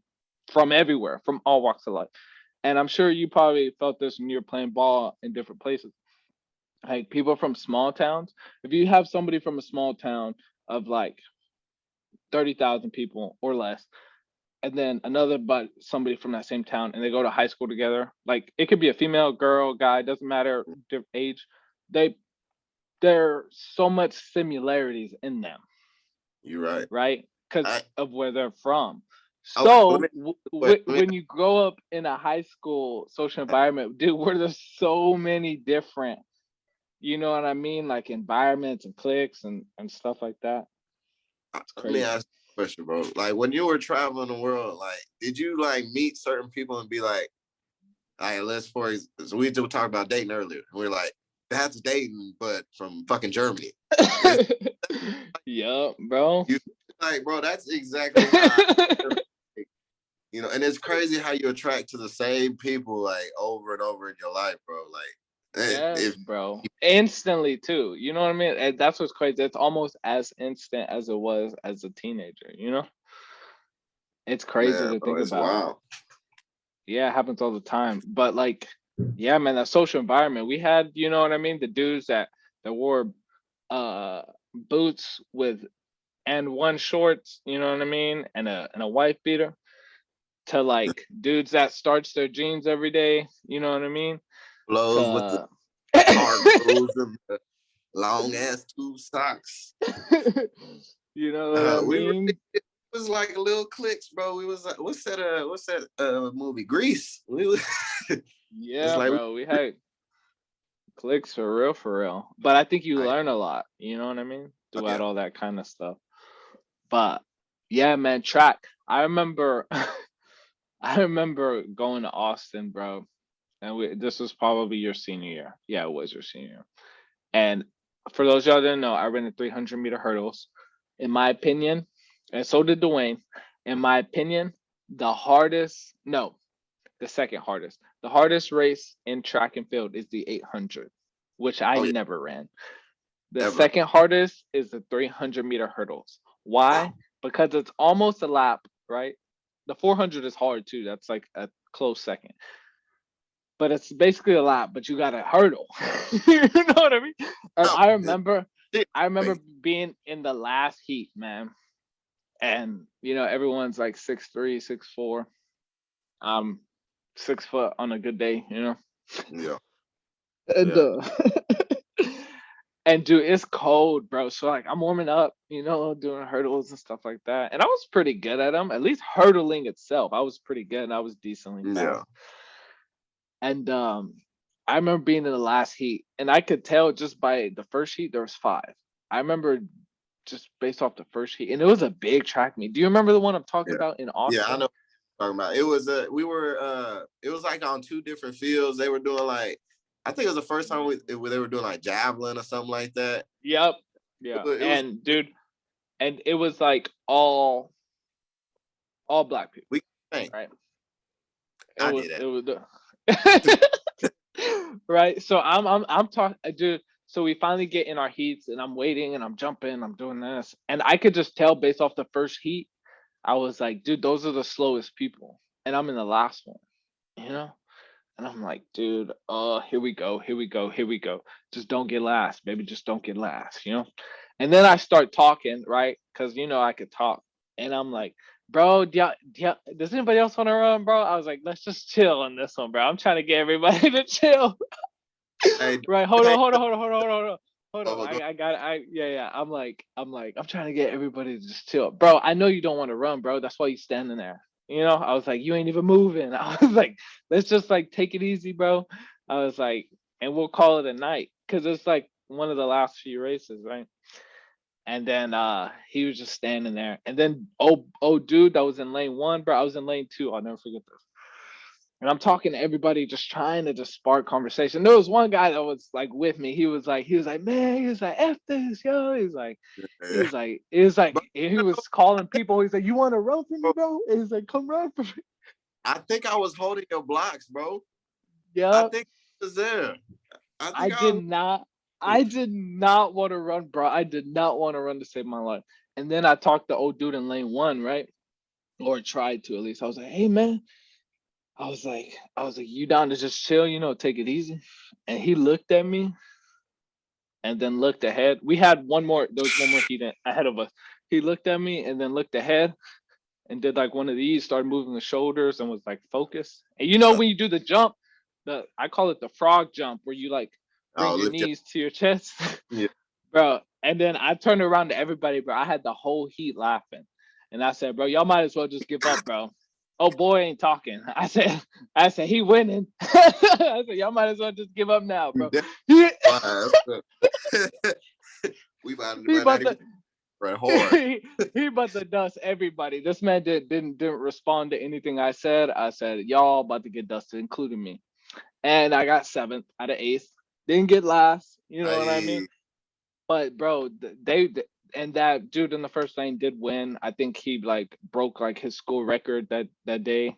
from everywhere, from all walks of life. And I'm sure you probably felt this when you're playing ball in different places. Like people from small towns, if you have somebody from a small town of like 30,000 people or less, and then another but somebody from that same town, and they go to high school together, like it could be a female, girl, guy, doesn't matter, different age. They there are so much similarities in them, you're right. right? Because I of where they're from. okay. Let So me wait. Let me when you grow up in a high school social environment, dude, where there's so many different, you know what I mean, like environments and cliques and stuff like that. It's let me crazy. ask you a question, bro. Like, when you were traveling the world, like, did you like meet certain people and be like, all right, so we just talked about dating earlier. And we're like, that's dating, but from fucking Germany. Is Yup, bro. you like, bro? That's exactly how and it's crazy how you attract to the same people like over and over in your life, bro. Like, Yes, if bro. Instantly too. You know what I mean? And that's what's crazy. It's almost as instant as it was as a teenager, you know? It's crazy man, to bro, think it's about. wild. Yeah, it happens all the time. But like, yeah, man, that social environment. We had, you know what I mean? The dudes that wore boots with and one shorts, you know what I mean? And a wife beater, to like dudes that starch their jeans every day, you know what I mean? Blows with the To cargos and the long ass tube socks. you know what I We were mean? it was like a little clicks, bro. We was like, what's that movie? Grease. We was it's Yeah, like bro. We had clicks for real, for real. But I think you I, learn a lot, you know what I mean? oh, Throughout yeah. all that kind of stuff. But yeah, man, track. I remember I remember going to Austin, bro. And this was probably your senior year. Yeah, it was your senior year. And for those y'all that didn't know, I ran the 300-meter hurdles. In my opinion, and so did Dwayne. In my opinion, the second hardest. The hardest race in track and field is the 800, which I Oh yeah, never ran. The ever. second hardest is the 300-meter hurdles. Why? Because it's almost a lap, right? The 400 is hard too. That's like a close second. But it's basically a lap, but you got to hurdle. You know what I mean? And Oh, I remember crazy. being in the last heat, man. And everyone's like 6'3", 6'4". 6 foot on a good day, you know. Yeah, And yeah. and dude, it's cold, bro. So like I'm warming up, doing hurdles and stuff like that. And I was pretty good at them. At least hurdling itself, I was pretty good and I was decently Yeah. fast. And I remember being in the last heat, and I could tell just by the first heat there was five. I remember just based off the first heat, and it was a big track meet. Do you remember the one I'm talking Yeah. about in Yeah, I Austin? know what you're talking about. It was it was like on two different fields. They were doing like, I think it was the first time they were doing like javelin or something like that. Yep. Yeah. It was And dude, and it was like all black people, we think right? It I was did it it. was right. So I'm talking, dude. So we finally get in our heats, and I'm waiting, and I'm jumping, I'm doing this, and I could just tell based off the first heat, I was like, dude, those are the slowest people, and I'm in the last one. you know? And I'm like, dude, here we go, here we go, here we go. Just don't get last, baby. Just don't get last, you know? And then I start talking, right? Because I could talk. And I'm like, bro, does anybody else want to run, bro? I was like, let's just chill on this one, bro. I'm trying to get everybody to chill. Hey, Right, hold on, hey, hold on, hold on, hold on, hold on, hold on. Hold on. oh, go, I got yeah, yeah. I'm like, I'm trying to get everybody to just chill. Bro, I know you don't want to run, bro. That's why you standing there. I was like, you ain't even moving. I was like, let's just like take it easy, bro. I was like, and we'll call it a night. Cause it's like one of the last few races, right? And then he was just standing there. And then oh dude that was in lane one, bro. I was in lane two. I'll never forget this. And I'm talking to everybody, just trying to just spark conversation. There was one guy that was like with me. He was like, man, he was like, F this, yo. He yeah. was like, it was like, But, he was calling people. He's like, you want to run for me, bro? And he's like, come run for me. I think I was holding your blocks, bro. I Yep. think I was there. I I think I did was. not, I did not want to run, bro. I did not want to run to save my life. And then I talked to old dude in lane one, right? Or tried to at least. I was like, hey man, I was like, you down to just chill, take it easy? And he looked at me and then looked ahead. There was one more heat ahead of us. He looked at me and then looked ahead and did like one of these, started moving the shoulders and was like focused. And when you do the jump, I call it the frog jump, where you like bring I'll your lift your. knees to your chest, Yeah. bro. And then I turned around to everybody, bro. I had the whole heat laughing. And I said, bro, y'all might as well just give up, bro. Oh boy ain't talking. I said he winning. I said y'all might as well just give up now, bro. He, We about to he run about out of to run hard. he about to dust everybody. This man didn't respond to anything I said. I said y'all about to get dusted, including me. And I got seventh out of eighth. Didn't get last. You know what I mean? Hey, But bro, and that dude in the first lane did win. I think he like broke like his school record that day.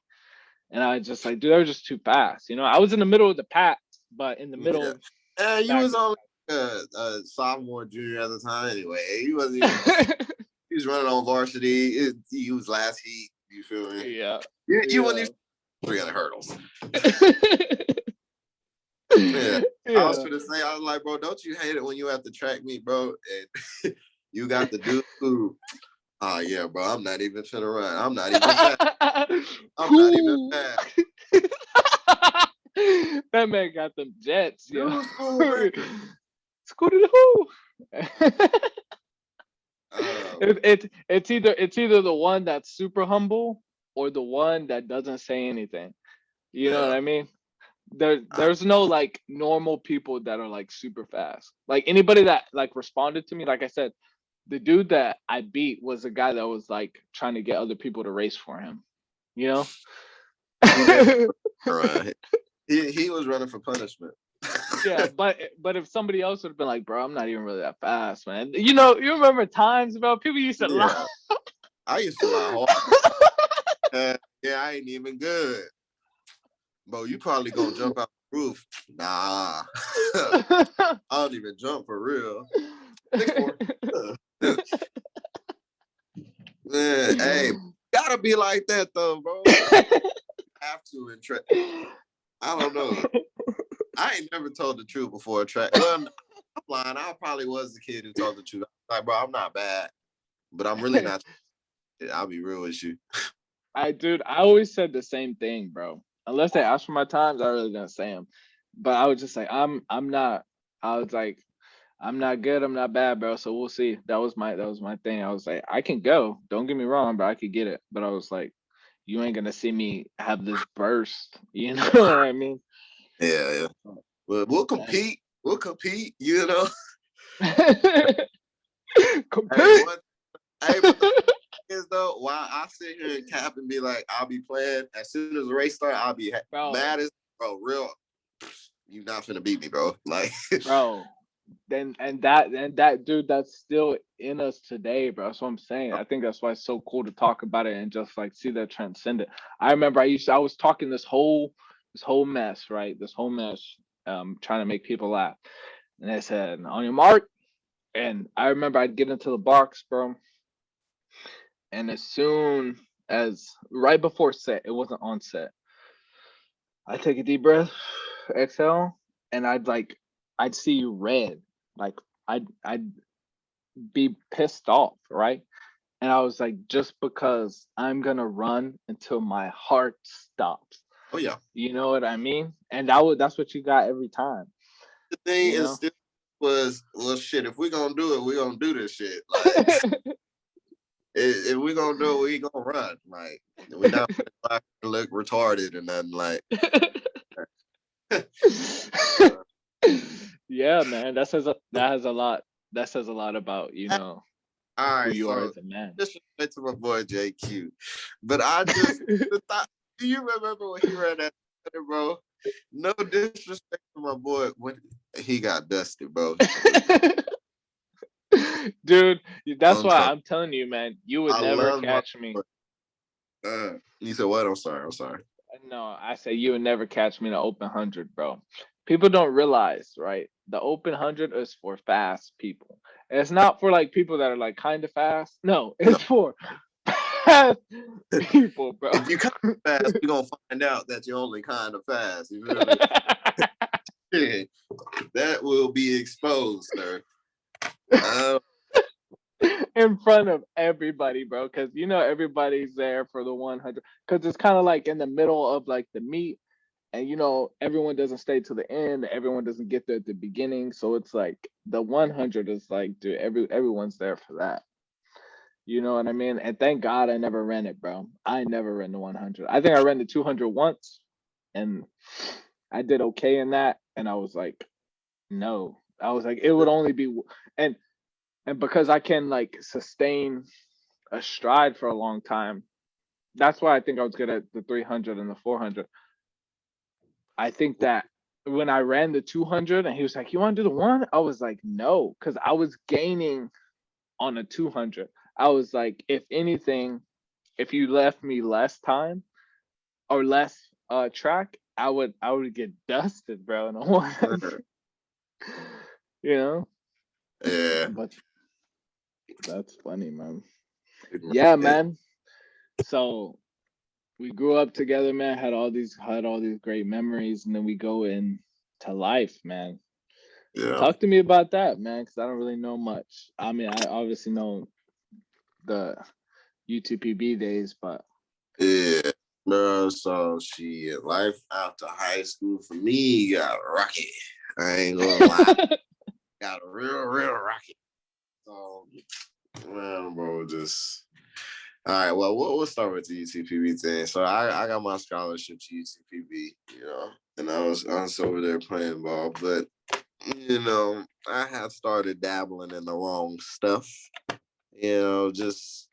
And I was just like, dude, they were just too fast. I was in the middle of the pack, but in the yeah. middle You back. was only a sophomore, junior at the time anyway. He wasn't even. He was running on varsity. He was last heat. You feel me? Yeah, You wasn't yeah, even 300 hurdles. Yeah. I was yeah. gonna say, I was like, bro, don't you hate it when you at the track meet, bro, and you got the dude who, oh yeah, bro, I'm not even finna run. I'm not even fast. I'm not even Cool. fast. That man got them jets, yo. New school, man. Scooter the who. Oh, It's either the one that's super humble or the one that doesn't say anything. You know what yeah. I mean? I, There's no like normal people that are like super fast. Like anybody that like responded to me, like I said, the dude that I beat was a guy that was like trying to get other people to race for him. You know? he definitely run. He was running for punishment. Yeah, but if somebody else would have been like, bro, I'm not even really that fast, man. You remember times, bro? People used to lie. Yeah. I used to lie hard. Yeah, I ain't even good. Bro, you probably gonna jump out the roof. Nah. I don't even jump for real. 6'4". Man, hey, gotta be like that though, bro. Have to in track. I don't know. I ain't never told the truth before a track. Well, I'm lying. I probably was the kid who told the truth. Like, bro, I'm not bad, but I'm really not. I'll be real with you. Dude, I always said the same thing, bro. Unless they asked for my times, I really didn't say them. But I was just like, I'm not. I was like, I'm not good. I'm not bad, bro. So we'll see. That was my thing. I was like, I can go. Don't get me wrong, but I could get it. But I was like, you ain't gonna see me have this burst. You know what I mean? Yeah, yeah. But we'll compete. We'll compete. You know. Hey, Compete. what? Hey, but the is though, while I sit here and cap and be like, I'll be playing. As soon as the race start, I'll be Bro, mad as bro. Real, you not finna beat me, bro. Like, bro. Then and that dude, that's still in us today, bro. That's what I'm saying. I think that's why it's so cool to talk about it and just like see that transcendent. I remember I was talking this whole mess, right? This whole mess, trying to make people laugh. And I said, on your mark. And I remember I'd get into the box, bro. And as soon as right before set, it wasn't on set. I take a deep breath, exhale, and I'd see red. Like I'd be pissed off, right? And I was like, just because I'm gonna run until my heart stops. Oh yeah. You know what I mean? And that's what you got every time, The thing you is know? still was well shit. If we're gonna do it, we're gonna do this shit. Like if we're gonna do it, we gonna run. Like we're not gonna look retarded and nothing like. Yeah, man. That says a lot about, All who right, you are so as a man. disrespect to my boy JQ, but I just thought. Do you remember when he ran that, bro? No disrespect to my boy when he got dusted, bro. Dude, that's I'm why telling. I'm telling you, man, you would I never love my. catch me. You said what? I'm sorry. I'm sorry. No, I say you would never catch me in an open 100, bro. People don't realize, right? The open 100 is for fast people. It's not for like people that are like kind of fast. No, No, it's for fast people, bro. if you kind of fast, we're gonna find out that you're only kind of fast. You feel me? That will be exposed, sir. Uh, In front of everybody, bro, because everybody's there for the 100. Because it's kind of like in the middle of like the meet, and everyone doesn't stay to the end. Everyone doesn't get there at the beginning, so it's like the 100 is like, dude, everyone's there for that. You know what I mean? And thank God I never ran it, bro. I never ran the 100. I think I ran the 200 once, and I did okay in that. And I was like, no, I was like, it would only be, and because I can like sustain a stride for a long time. That's why I think I was good at the 300 and the 400. I think that when I ran the 200 and he was like, "You want to do the one?" I was like, "No," because I was gaining on a 200. I was like, if anything, if you left me less time or less track, I would get dusted, bro, in a 100. You know, yeah. but that's funny, man. Yeah, man. So we grew up together, man. Had all these great memories, and then we go into life, man. Yeah. Talk to me about that, man, because I don't really know much. I mean, I obviously know the UTPB days, but Yeah. Bro, so life after high school for me got rocky. I ain't gonna lie. Got real rocky. So man, bro, just all right. Well, we'll start with the UTPB thing. So I got my scholarship to UTPB, and I was over there playing ball, but I had started dabbling in the wrong stuff. Just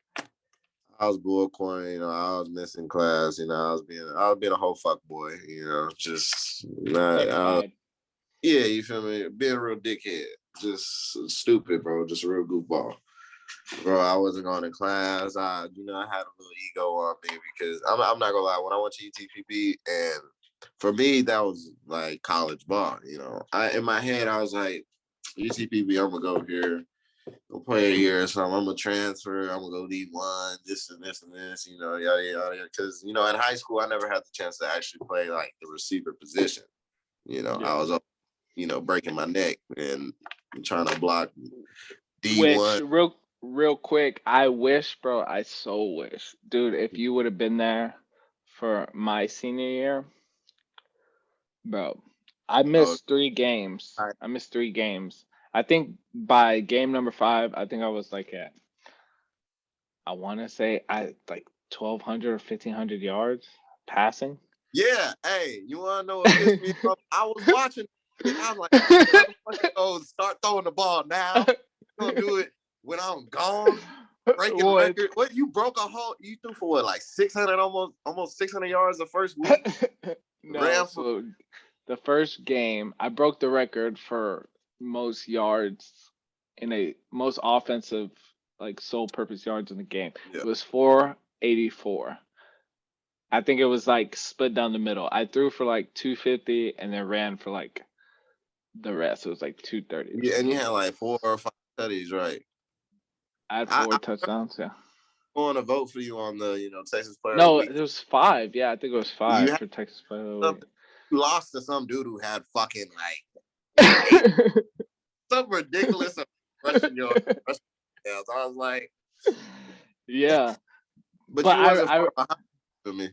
I was bullcorn, I was missing class, I was being a whole fuck boy, just not, certified. yeah, you feel me? Being a real dickhead, just stupid, bro, just a real goofball. Bro, I wasn't going to class. I had a little ego on me because I'm not gonna lie. When I went to UTPB, and for me, that was like college ball. I in my head I was like, UTPB, I'm gonna go here, go play a year or something. I'm gonna transfer. I'm gonna go D1, this and this and this. Yada yada. Because in high school, I never had the chance to actually play like the receiver position. Yeah. I was up, breaking my neck and trying to block Which D1. real quick, I wish, bro, I so wish, dude, if you would have been there for my senior year, bro. I Oh, missed 3 games. I missed 3 games. I think by game number 5, I think I was like at, I want to say I like 1,200 or 1,500 yards passing. yeah, hey, you want to know what pissed me off? I was watching. I was like, "This motherfucker goes start throwing the ball now. You gonna do it when I'm gone, breaking What? record. What you broke a whole? You threw for what, like 600, almost 600 yards the first week. No, Ran for so the first game, I broke the record for most yards in a most offensive, like sole purpose yards in the game. yeah, It was 484. I think it was like split down the middle. I threw for like 250 and then ran for like the rest. It was like 230 or yeah, some and you shit had like like that. 4 or 5 studies, right? I had I 4 touchdowns. Yeah. going to vote for you on the Texas Player of the No, Week. it was 5. Yeah, I think it was You 5 had for Texas Player of the something. Week. you lost to some dude who had fucking like some ridiculous rushing your rushing downs. I was like, yeah, but but you wasn't I far behind to me.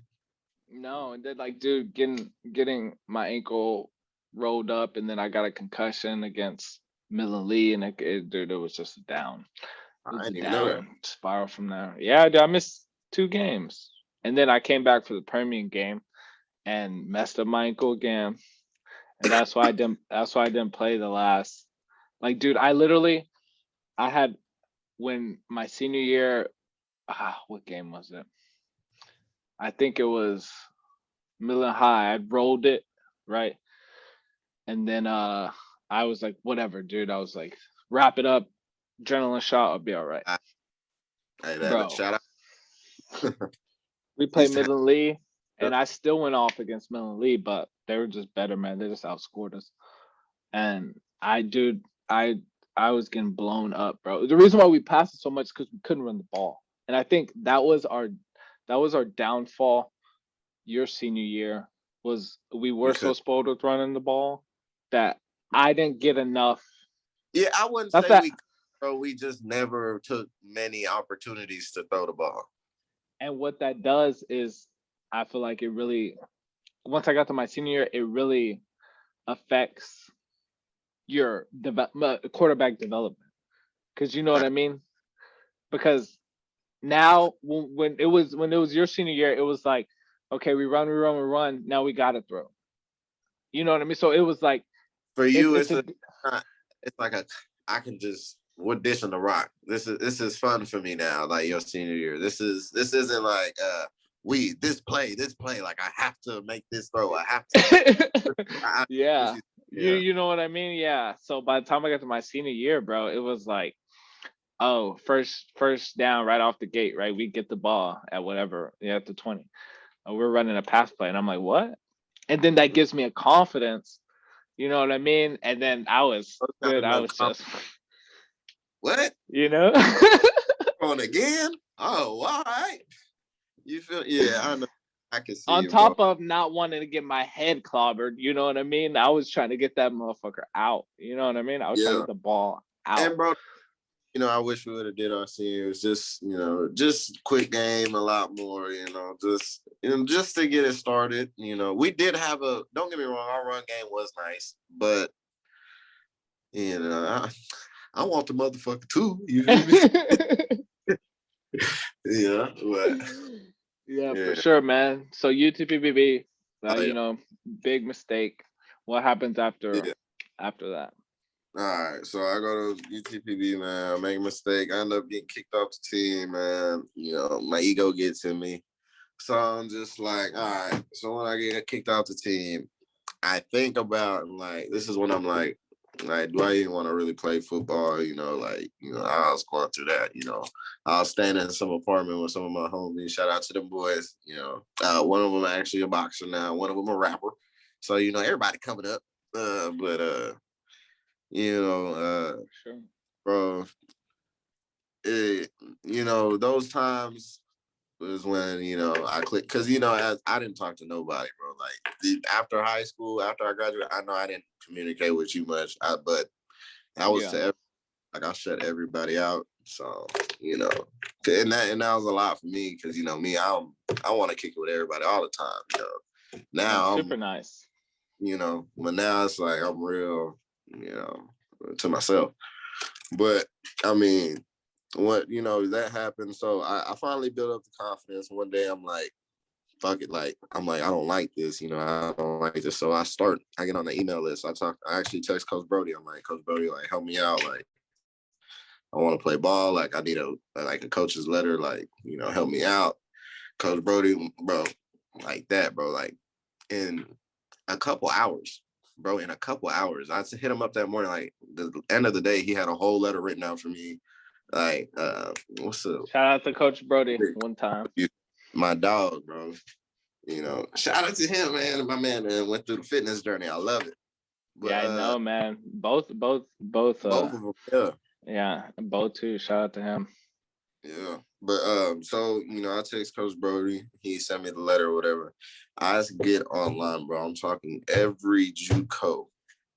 no, and then like, dude, getting my ankle rolled up, and then I got a concussion against Millen Lee, and dude, it was just down. It I was didn't even know that. down spiral from there. Yeah, dude, I missed 2 games, and then I came back for the Permian game and messed up my ankle again, and that's why I didn't. That's why I didn't play the last. Like, dude, I had when my senior year. What game was it? I think it was Middle High. I rolled it right, and then I was like, whatever, dude. I was like, wrap it up, adrenaline shot, I'll be all right, Hey, that bro. shout out. We played Used to have, Midland Lee, and I still went off against Midland Lee, but they were just better, man. They just outscored us, and dude, I was getting blown up, bro. The reason why we passed it so much is because we couldn't run the ball, and I think that was our downfall. Your senior year was we were we so could. spoiled with running the ball that I didn't get enough. Yeah, I wouldn't That's say that. we, bro. We just never took many opportunities to throw the ball. And what that does is, I feel like it really, once I got to my senior year, it really affects your quarterback development. Because you know what I mean? Because now when it was your senior year, it was like, okay, we run, we run, we run. Now we got to throw. You know what I mean? So it was like For it's you, it's a it's like I can just we're dishing the rock. This is fun for me now. Like your senior year, this isn't like this play. Like I have to make this throw. I have to. yeah. You Yeah. you know what I mean? Yeah. So by the time I got to my senior year, bro, it was like, oh, first down right off the gate, right? We get the ball at whatever, yeah, at the 20. We're running a pass play, and I'm like, what? And then that gives me a confidence, you know what I mean? And then Those kind dude, of I enough was just, what you know. on again? Oh, all right. You feel? Yeah, I know. I can see On it, bro. top of not wanting to get my head clobbered, you know what I mean? I was trying to get that motherfucker out. You know what I mean? I was trying to Yeah, get the ball out. and bro, I wish we would have did our seniors just, just quick game a lot more, just to get it started. We did have don't get me wrong, our run game was nice, but I want the motherfucker too. You feel me? Yeah, but Yeah, for yeah. sure, man. So UTPBB, Oh, yeah. big mistake. What happens after Yeah. that? All right, so I go to UTPB, man. I make a mistake. I end up getting kicked off the team, man. My ego gets in me. So I'm just like, all right. So when I get kicked off the team, I think about like this is when I'm like, do I even want to really play football? I was going through that. I was staying in some apartment with some of my homies. Shout out to them boys. One of them actually a boxer now. One of them a rapper. So everybody coming up. But Sure. bro, those times was when I clicked because as I didn't talk to nobody, bro. Like after high school, after I graduated, I know I didn't communicate with you much, but I was Yeah. like I shut everybody out. So and that was a lot for me because me, I want to kick it with everybody all the time. That's Now I'm super nice. but now it's like I'm real, to myself. But I mean, what that happened. So I finally built up the confidence. One day I'm like, fuck it. Like I'm like, I don't like this. I don't like this. So I get on the email list. I actually text Coach Brody. I'm like, Coach Brody, like help me out. Like I want to play ball. Like I need a coach's letter. Like help me out. Coach Brody, bro, like that, bro. Like in a couple hours. Bro, in a couple hours. I hit him up that morning. Like the end of the day, he had a whole letter written out for me. Like, what's up? Shout out to Coach Brody one time. My dog, bro. Shout out to him, man. My man went through the fitness journey. I love it. But Yeah, I know, man. Both both of them, yeah. yeah, both too. Shout out to him. Yeah. But so I text Coach Brody, he sent me the letter or whatever. I get online, bro. I'm talking every JUCO.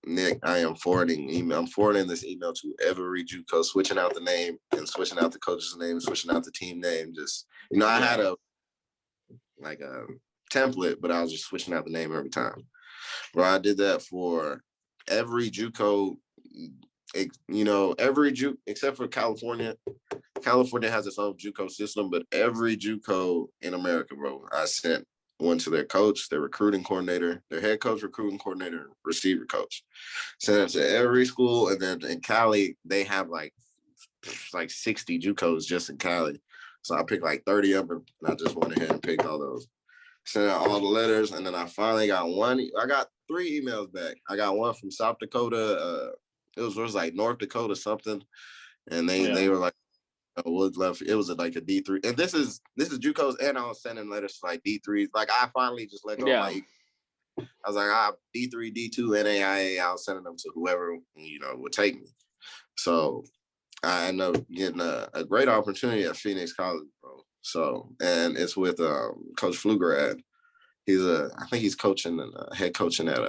Nick, I am forwarding email. I'm forwarding this email to every JUCO, switching out the name and switching out the coach's name, switching out the team name. Just I had a template, but I was just switching out the name every time. Bro, I did that for every JUCO, every JUCO except for California. California has its own JUCO system, but every JUCO in America, bro, I sent one to their coach, their recruiting coordinator, their head coach, recruiting coordinator, receiver coach. Sent it to every school, and then in Cali, they have like 60 JUCOs just in Cali. So I picked like 30 of them, and I just went ahead and picked all those. Sent out all the letters, and then I finally got one. I got 3 emails back. I got one from South Dakota. It was like North Dakota something, and they were like, was left. It was like a D3, and this is JUCOs, and I was sending letters to like D3s. Like I finally just let go of my. I was like, D3, D2, NAIA. I was sending them to whoever would take me. So I ended up getting a great opportunity at Phoenix College, bro. So, and it's with Coach Pflugrad. I think he's coaching and head coaching at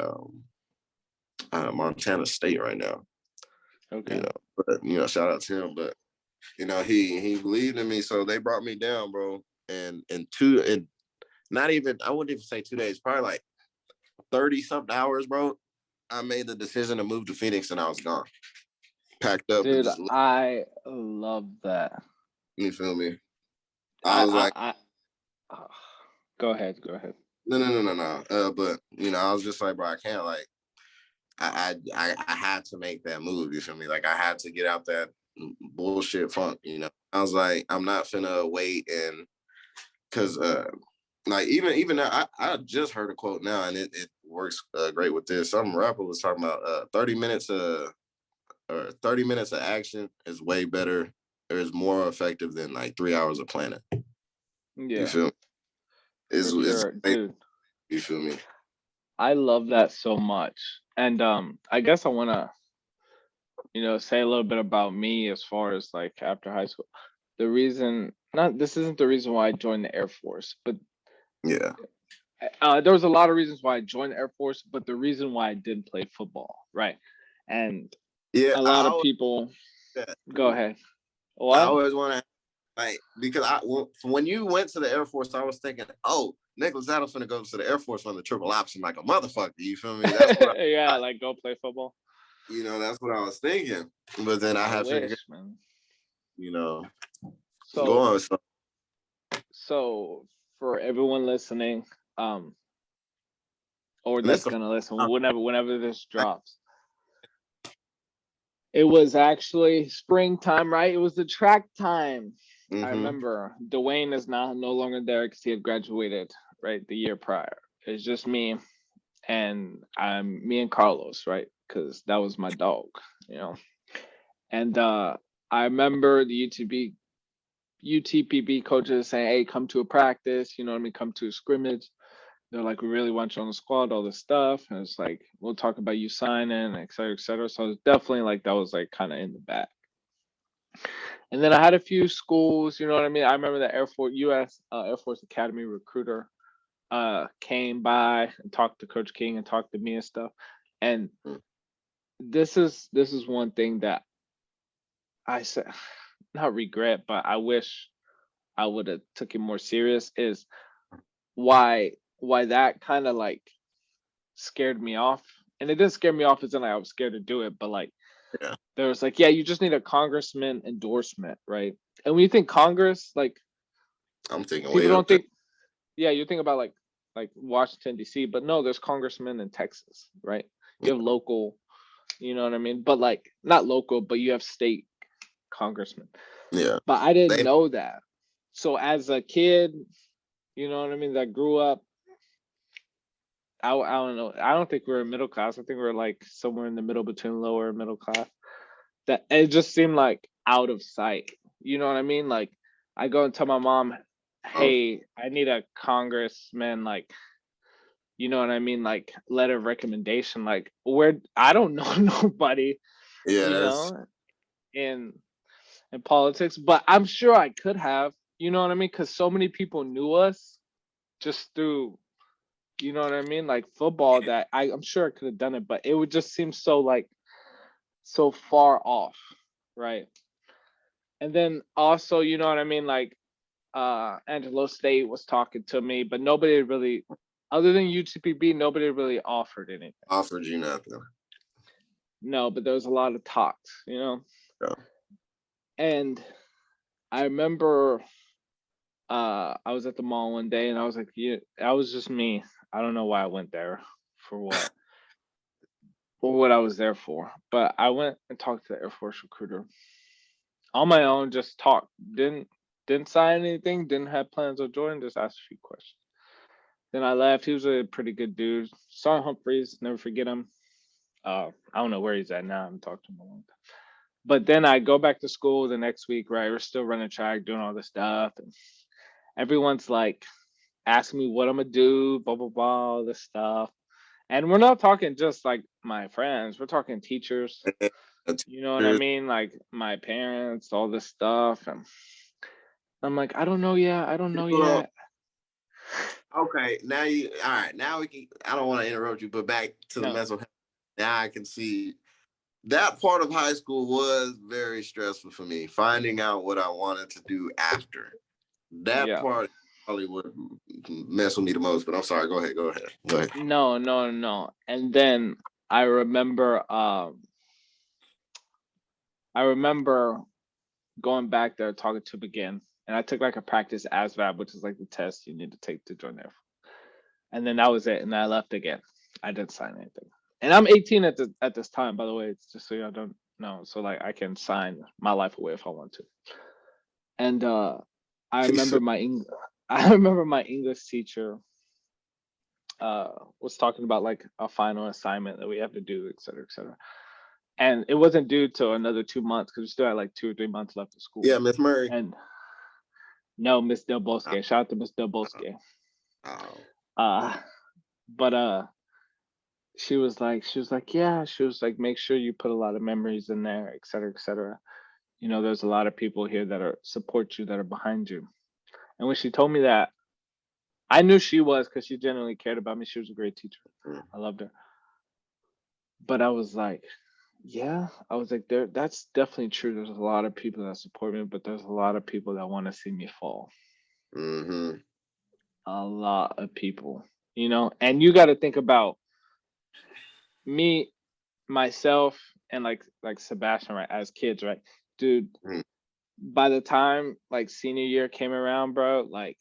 Montana State right now. Okay. But shout out to him. But he believed in me, so they brought me down, bro. And not even, I wouldn't even say 2 days, probably like 30 something hours, bro. I made the decision to move to Phoenix, and I was gone. Packed up. Dude, I love that. You feel me? I was go ahead. No. But I was just like, bro, I can't, like, I had to make that move. You feel me? Like, I had to get out that bullshit funk. I was like, I'm not finna wait, and because like even now, I just heard a quote now, and it works great with this. Some rapper was talking about 30 minutes of 30 minutes of action is way better, or is more effective than like 3 hours of planning. Yeah. You feel me? For sure, dude. You feel me? I love that so much. And I guess I want to, say a little bit about me as far as like after high school. This isn't the reason why I joined the Air Force, but yeah, there was a lot of reasons why I joined the Air Force, but the reason why I didn't play football, right? And yeah, a lot of people. Go ahead. What? I always want to. Like, because when you went to the Air Force, I was thinking, oh, Nicholas Adams finna go to the Air Force on the triple option like a motherfucker. You feel me? That's what like go play football. That's what I was thinking. But then I had to, man. So, go on. So for everyone listening, or that's gonna listen whenever this drops. It was actually springtime, right? It was the track time. I remember Dwayne is now no longer there because he had graduated right the year prior. It's just me and Carlos, right? Because that was my dog, And I remember the UTPB coaches saying, "Hey, come to a practice. Come to a scrimmage." They're like, "We really want you on the squad, all this stuff." And it's like, "We'll talk about you signing, et cetera, et cetera." So it's definitely like that was like kind of in the back. And then I had a few schools, you know what I mean? I remember the U.S. Air Force Academy recruiter came by and talked to Coach King and talked to me and stuff. And this is one thing that I said, not regret, but I wish I would have took it more serious, is why that kind of like scared me off. And it didn't scare me off as in like I was scared to do it, but like there was like, yeah, you just need a congressman endorsement, right? And when you think Congress, like I'm thinking people don't think, yeah, you think about like Washington D.C., but no, there's congressmen in Texas, right? You have local, you know what I mean? But like not local, but you have state congressmen. Yeah. But I didn't know that. So as a kid, you know what I mean, that grew up, I don't know. I don't think we're middle class. I think we're like somewhere in the middle between lower and middle class. That it just seemed like out of sight. You know what I mean? Like I go and tell my mom, "Hey, I need a congressman, like, you know what I mean? Like letter of recommendation. Like where I don't know nobody." Yeah. You know, and in politics, but I'm sure I could have. You know what I mean? Because so many people knew us just through, you know what I mean, like football. That I'm sure I could have done it, but it would just seem so like so far off, right? And then also, you know what I mean, like Angelo State was talking to me, but nobody really, other than UTPB, nobody really offered anything. Offered you nothing. No, but there was a lot of talks, you know. Yeah. And I remember I was at the mall one day and I was like, yeah, I was just me. I don't know why I went there for what or what I was there for. But I went and talked to the Air Force recruiter on my own, just talked. Didn't sign anything, didn't have plans on joining, just asked a few questions. Then I left. He was a pretty good dude. Saw Humphreys, never forget him. I don't know where he's at now. I haven't talked to him in a long time. But then I go back to school the next week, right? We're still running track, doing all this stuff. And everyone's like asking me what I'm gonna do, blah, blah, blah, all this stuff. And we're not talking just like my friends, we're talking teachers. You know what I mean? Like my parents, all this stuff. And I'm like, I don't know yet. I don't know yet. Okay, now all right, now we can, I don't want to interrupt you, but back to the mental health. Now I can see that part of high school was very stressful for me, finding out what I wanted to do after. That part probably would mess with me the most, but I'm sorry, go ahead. No. And then I remember going back there talking to him again, and I took like a practice ASVAB, which is like the test you need to take to join there. And then that was it, and I left again. I didn't sign anything. And I'm 18 at this time, by the way. It's just so y'all don't know. So like I can sign my life away if I want to. And I remember my English teacher was talking about like a final assignment that we have to do, et cetera, et cetera. And it wasn't due till another 2 months because we still had like 2 or 3 months left of school. Yeah, Miss Murray. And no, Miss Del Bosque. Shout out to Miss Del Bosque. But she was like, yeah, she was like, make sure you put a lot of memories in there, et cetera, et cetera. You know, there's a lot of people here that are support you, that are behind you. And when she told me that, I knew she was, because she genuinely cared about me. She was a great teacher. I loved her. But I was like, yeah, I was like, that's definitely true. There's a lot of people that support me, but there's a lot of people that want to see me fall. Mm-hmm. A lot of people, you know, and you got to think about me, myself, and like Sebastian, right? As kids, right? Dude, by the time like senior year came around, bro, like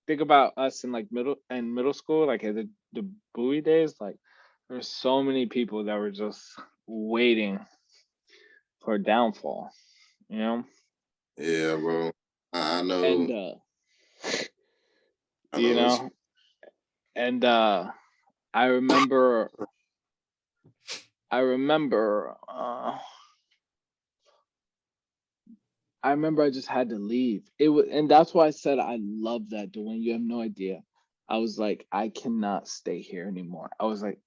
think about us in like middle school, like at the Bowie days, like there's so many people that were just waiting for a downfall, you know? Yeah, bro. I know. And you know, and I remember I just had to leave. It was, and that's why I said I love that, Dwayne. You have no idea. I was like, I cannot stay here anymore. I was like,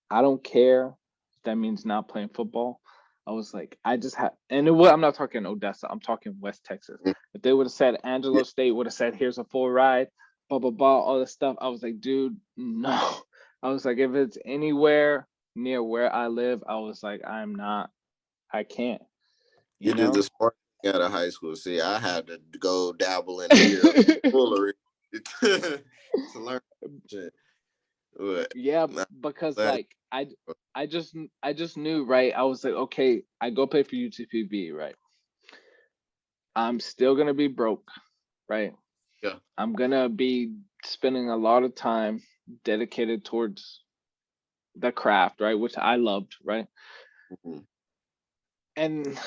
I don't care if that means not playing football. I was like, I just had, and I'm not talking Odessa. I'm talking West Texas. If they would have said Angelo State would have said, here's a full ride, blah blah blah, all this stuff. I was like, dude, no. I was like, if it's anywhere near where I live, I was like, I can't. You did the smart thing out of high school. See, I had to go dabble in the year foolery to learn shit. Yeah, because like I just knew, right? I was like, okay, I go play for UTPB, right? I'm still gonna be broke, right? Yeah. I'm gonna be spending a lot of time dedicated towards the craft, right? Which I loved, right? Mm-hmm. And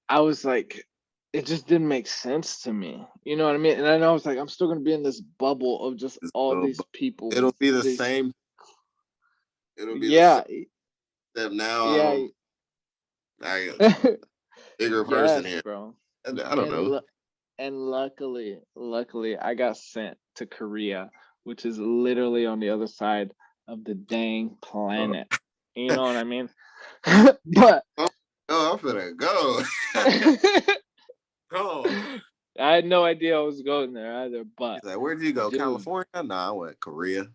I was like, it just didn't make sense to me. You know what I mean? And I was like, I'm still gonna be in this bubble of just all these people. It'll be the same. It'll be the same. Except now I'm a bigger person here. Bro. I don't know. And luckily, I got sent to Korea, which is literally on the other side of the dang planet. You know what I mean? But Oh, I'm finna go. I Oh. had no idea I was going there either, but He's like, where did you go? dude, California? Nah, I went Korea.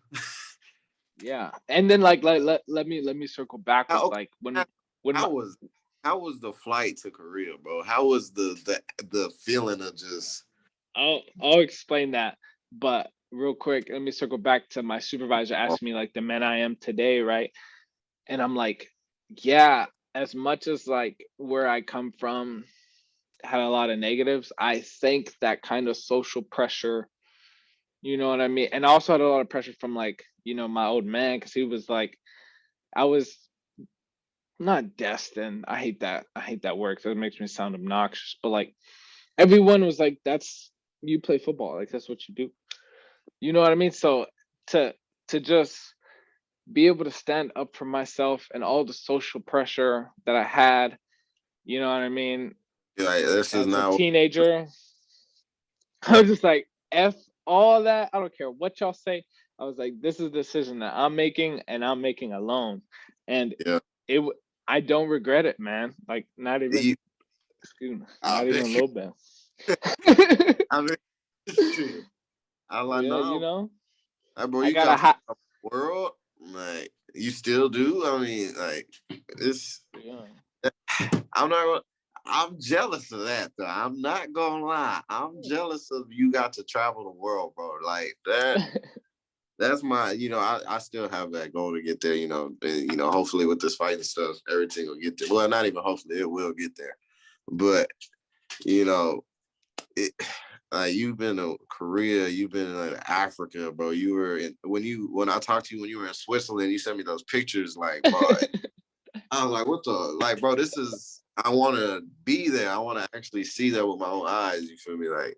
yeah. And then like let me circle backwards. How, Like okay, when my how was how was the flight to Korea, bro? How was the feeling of just I'll explain that. But real quick, let me circle back to my supervisor oh, asking me like the man I am today, right? And I'm like, yeah, as much as like where I come from had a lot of negatives, I think that kind of social pressure, you know what I mean? And I also had a lot of pressure from like, my old man, because he was like, I was not destined. I hate that word 'cause it makes me sound obnoxious, but like everyone was like, that's you play football, like that's what you do. You know what I mean? So to to just be able to stand up for myself and all the social pressure that I had, you know what I mean, like this is as a not teenager, I was just like, F all that. I don't care what y'all say. I was like, this is a decision that I'm making and I'm making alone. And yeah. I don't regret it, man. Like not even, You, excuse me, I not even mean, a little bit. I mean, shit. I like Yeah, no, bro. I You got a got to hot. the world, like you still do. I mean, like it's. Yeah. I'm not. I'm jealous of that though. I'm not gonna lie. I'm jealous of you got to travel the world, bro. Like that. That's my. I still have that goal to get there. And, hopefully with this fighting stuff, everything will get there. Well, not even hopefully, it will get there. But you know, it, you've been to Korea, you've been in Africa, bro. You were in when I talked to you when you were in Switzerland, you sent me those pictures, like, bro. I was like, what the like, bro? This is I want to be there. I want to actually see that with my own eyes. You feel me? Like,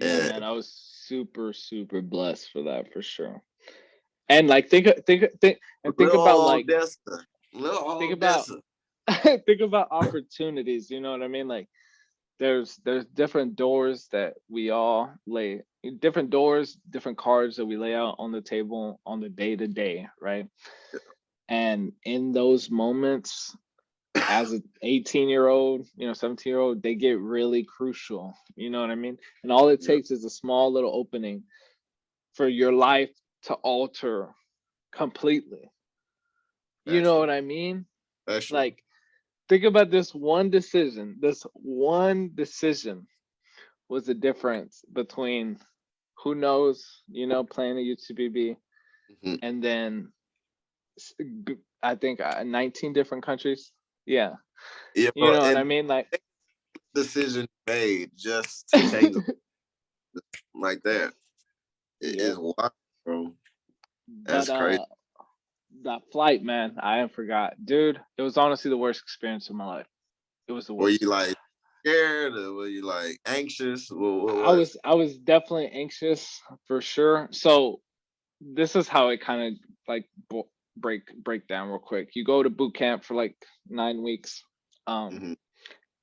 Yeah, and man, I was super, super blessed for that for sure. And like think little about old like Odessa, little think old about Odessa. think about opportunities, you know what I mean? Like there's different doors that we all lay different doors, different cards that we lay out on the table on the day to day, right? And in those moments, as an 18-year-old, 17-year-old, they get really crucial. You know what I mean? And all it Yeah, takes is a small little opening for your life to alter completely. You that's know true. what I mean? That's true. Like, think about this one decision. This one decision was the difference between who knows, playing at UTBB Mhm. and then I think 19 different countries. Yeah. Yeah, You bro. know what I And mean? Like, decision made just to change like that. It yep. is wild, bro. But That's crazy. that flight, man, I forgot. Dude, it was honestly the worst experience of my life. It was the Were you worst. like scared or were you like anxious? What I was was I was definitely anxious for sure. So this is how it kind of like break down real quick. You go to boot camp for like 9 weeks. it? Um,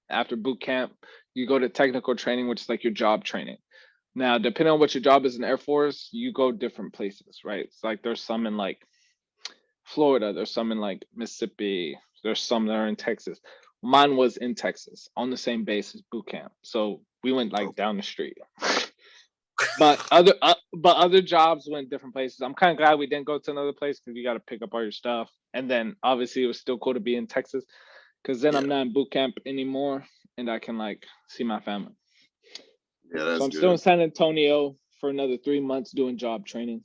After boot camp, you go to technical training, which is like your job training. Now, depending on what your job is in the Air Force, you go different places, right? It's like there's some in like Florida, there's some in like Mississippi, there's some that are in Texas. Mine was in Texas on the same base as boot camp. So we went Oh, like down the street. But other jobs went different places. I'm kind of glad we didn't go to another place because you got to pick up all your stuff. And then obviously it was still cool to be in Texas because then yeah, I'm not in boot camp anymore and I can like see my family. yeah, So that's I'm still in good. San Antonio for another 3 months doing job training.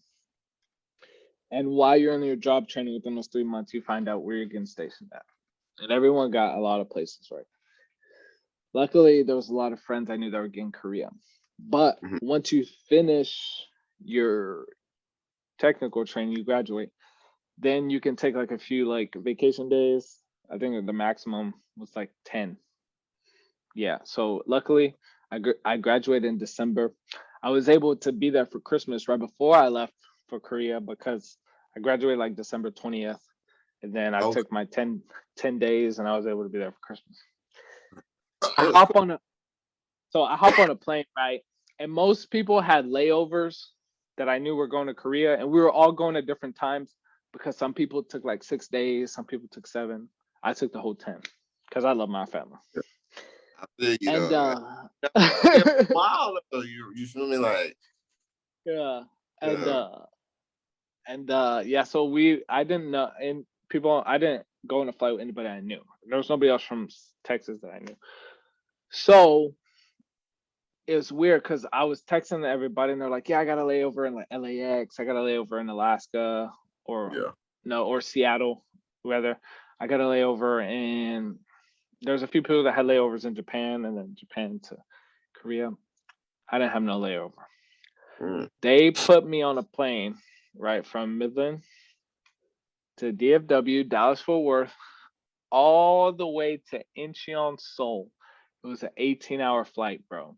And while you're in your job training within those 3 months, you find out where you're getting stationed at. And everyone got a lot of places, right? Luckily, there was a lot of friends I knew that were getting Korea. But Mhm. once you finish your technical training, you graduate, then you can take like a few like vacation days. I think the maximum was like 10. Yeah. So luckily, I graduated in December. I was able to be there for Christmas right before I left for Korea because I graduated like December 20th. And then I Okay. took my 10 days and I was able to be there for Christmas. So I hop on a plane, right? And most people had layovers that I knew were going to Korea, and we were all going at different times because some people took like 6 days, some people took 7. I took the whole 10. because I love my family. I feel you And though. Wow, though. You feel me? Like, yeah, and yeah. yeah. So I didn't know, and people, I didn't go on a flight with anybody I knew. There was nobody else from Texas that I knew. So it was weird because I was texting to everybody, and they're like, "Yeah, I got a layover in like LAX. I got a layover in Alaska, or Yeah. no, or Seattle, whether I got a layover in." There's a few people that had layovers in Japan, and then Japan to Korea. I didn't have no layover. Mm. They put me on a plane right from Midland to DFW, Dallas Fort Worth, all the way to Incheon, Seoul. It was an 18-hour flight, bro.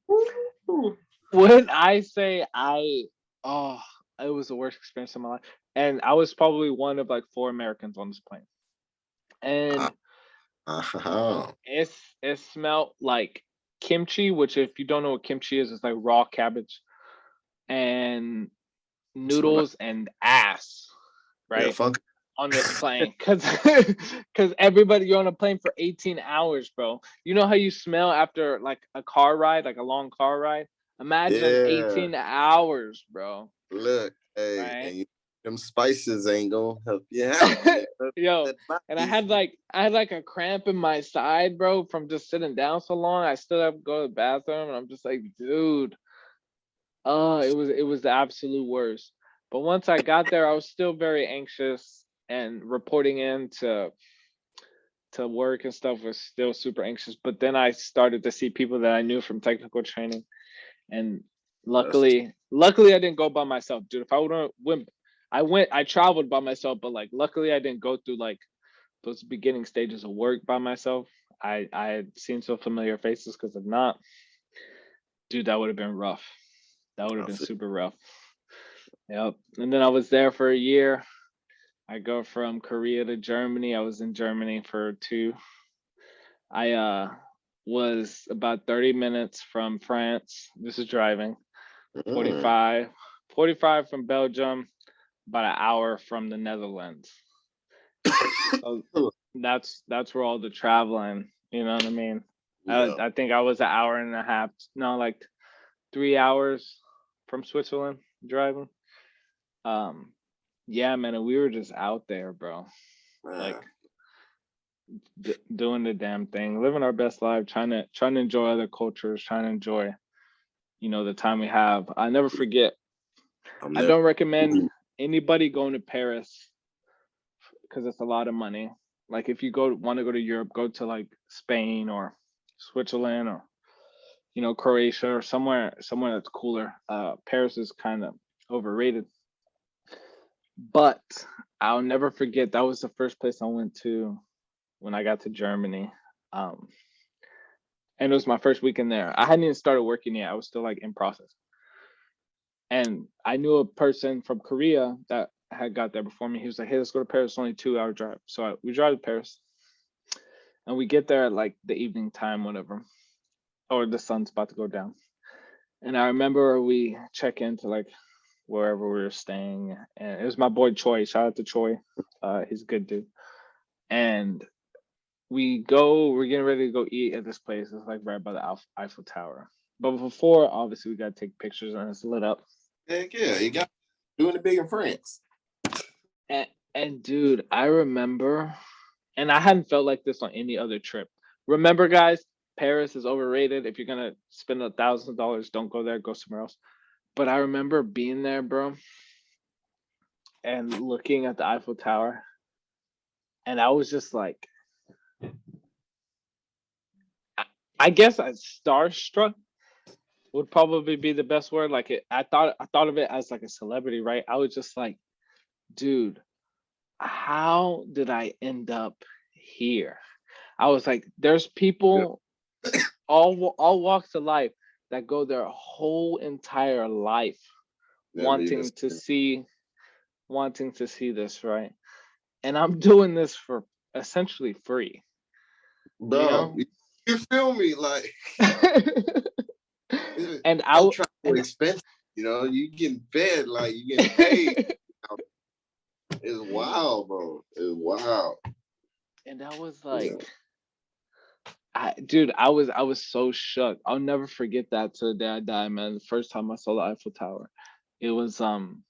Ooh. When I say oh, it was the worst experience of my life. And I was probably one of like 4 Americans on this plane. And Uh-huh. it smelled like kimchi, which if you don't know what kimchi is, it's like raw cabbage and Smell like, noodles and ass, yeah, right? funk. On this plane. Cause everybody, you're on a plane for 18 hours, bro. You know how you smell after like a car ride, like a long car ride? Imagine Yeah. 18 hours, bro. Look, hey, Right? and them spices ain't gonna help you out. You know? Yo, That and I body, had like a cramp in my side, bro, from just sitting down so long. I still have to go to the bathroom, and I'm just like, dude, oh, it was the absolute worst. But once I got there, I was still very anxious, and reporting in to work and stuff was still super anxious. But then I started to see people that I knew from technical training, and that's what's luckily I didn't go by myself, dude. If I would have I traveled by myself, but like luckily I didn't go through like those beginning stages of work by myself. I had seen some familiar faces, because if not, dude, that would have been rough. That would have I been feel. super rough. Yep. And then I was there for a year. I go from Korea to Germany. I was in Germany for 2. I was about 30 minutes from France. This is driving. Mm. 45, 45 from Belgium, about an hour from the Netherlands. So that's where all the traveling, you know what I mean? I, Yeah. I think I was an hour and a half, no, like 3 hours from Switzerland driving. Um, yeah, man, and we were just out there, bro. Man. Like doing the damn thing, living our best life, trying to enjoy other cultures, trying to enjoy, the time we have. I never forget. I'm I never. don't recommend anybody going to Paris because it's a lot of money. Like if you want to go to Europe, go to like Spain or Switzerland or Croatia or somewhere that's cooler. Paris is kind of overrated. But I'll never forget, that was the first place I went to when I got to Germany. Um, and it was my first weekend there. I hadn't even started working yet. I was still like in process. And I knew a person from Korea that had got there before me. He was like, "Hey, let's go to Paris. It's only 2 hour drive." So we drive to Paris, and we get there at like the evening time, whatever, or the sun's about to go down. And I remember we check into like wherever we were staying, and it was my boy Choi. Shout out to Choi. He's a good dude. And we're getting ready to go eat at this place. It's like right by the Eiffel Tower. But before, obviously, we got to take pictures, and it's lit up. Heck yeah, you got doing it big in France. And dude, I remember, and I hadn't felt like this on any other trip. Remember, guys, Paris is overrated. If you're gonna spend $1,000, don't go there. Go somewhere else. But I remember being there, bro, and looking at the Eiffel Tower, and I was just like, I guess I starstruck would probably be the best word. Like I thought of it as like a celebrity, right? I was just like, dude, how did I end up here? I was like, there's Yeah. people all walks of life that go their whole entire life Never even. wanting to see this, right? And I'm doing this for essentially free, you Bro, know? you feel me? Like, and I'm I trying to and expensive. You know, you getting fed, like you getting paid. It's wild, bro. It's wild. and I was Yeah. like, Dude, I was so shook. I'll never forget that to the day I die, man. The first time I saw the Eiffel Tower, it was um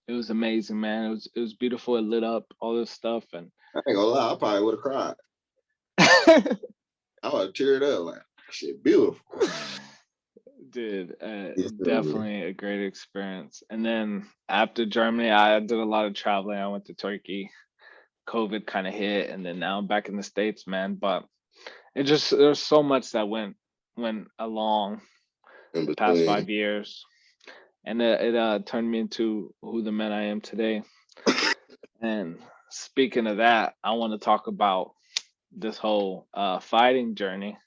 it was amazing, man. It was beautiful. It lit up all this stuff, and I ain't gonna lie, I probably would have cried. I would have teared up like shit, beautiful. dude, You feel me? definitely a great experience. And then after Germany, I did a lot of traveling. I went to Turkey. COVID kind of hit, and then now I'm back in the States, man. But it just there's so much that went along In the past between. 5 years, and it turned me into who the man I am today. And speaking of that, I want to talk about this whole fighting journey.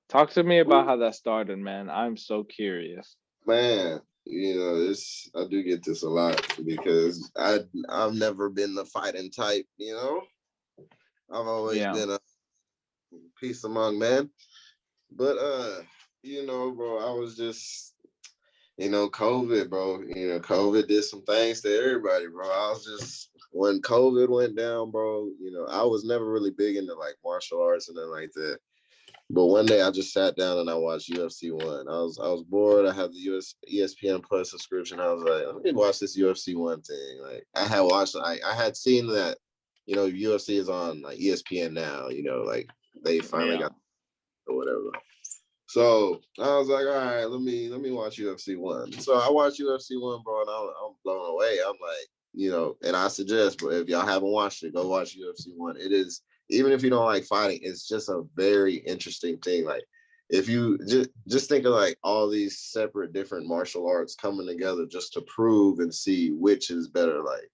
Talk to me about how that started, man. I'm so curious. Man, this I do get this a lot because I've never been the fighting type, I've always Yeah, been a peace among men. But bro, I was just COVID, bro. COVID did some things to everybody, bro. I was just when COVID went down, bro, I was never really big into like martial arts and nothing like that. But one day I just sat down and I watched UFC one. I was bored. I had the ESPN Plus subscription. I was like, let me watch this UFC one thing. Like I had seen that, UFC is on like ESPN now, like they finally yeah. got or whatever. So I was like, all right, let me watch UFC one. So I watched UFC one, bro, and I'm blown away. I'm like, and I suggest, bro, if y'all haven't watched it, go watch UFC one. It is, even if you don't like fighting, it's just a very interesting thing. Like if you just think of like all these separate different martial arts coming together just to prove and see which is better. Like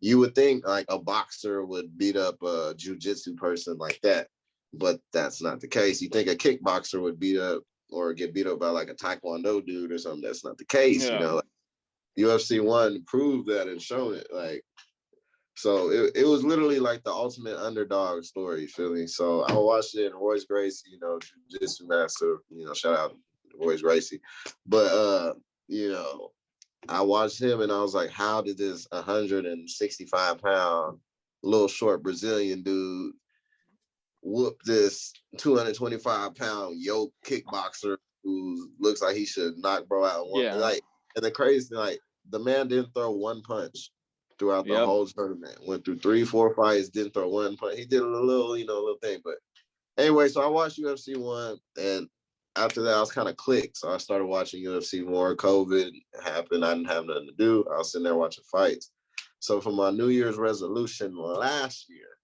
you would think like a boxer would beat up a jujitsu person like that, but that's not the case. You think a kickboxer would beat up or get beat up by like a taekwondo dude or something. That's not the case. Yeah. Like UFC one proved that and shown it. Like so, it was literally like the ultimate underdog story. You feel me? So I watched it, and Royce Gracie, jiu-jitsu master. Shout out Royce Gracie. But you know, I watched him, and I was like, how did this 165-pound little short Brazilian dude whoop this 225-pound yoke kickboxer who looks like he should knock bro out one Yeah. like and the crazy thing, like the man didn't throw one punch throughout the Yep. whole tournament. Went through 3-4 fights, didn't throw one punch. He did a little, little thing. But anyway, so I watched UFC one, and after that I was kind of clicked. So I started watching UFC more. COVID happened, I didn't have nothing to do. I was sitting there watching fights. So for my New Year's resolution last year,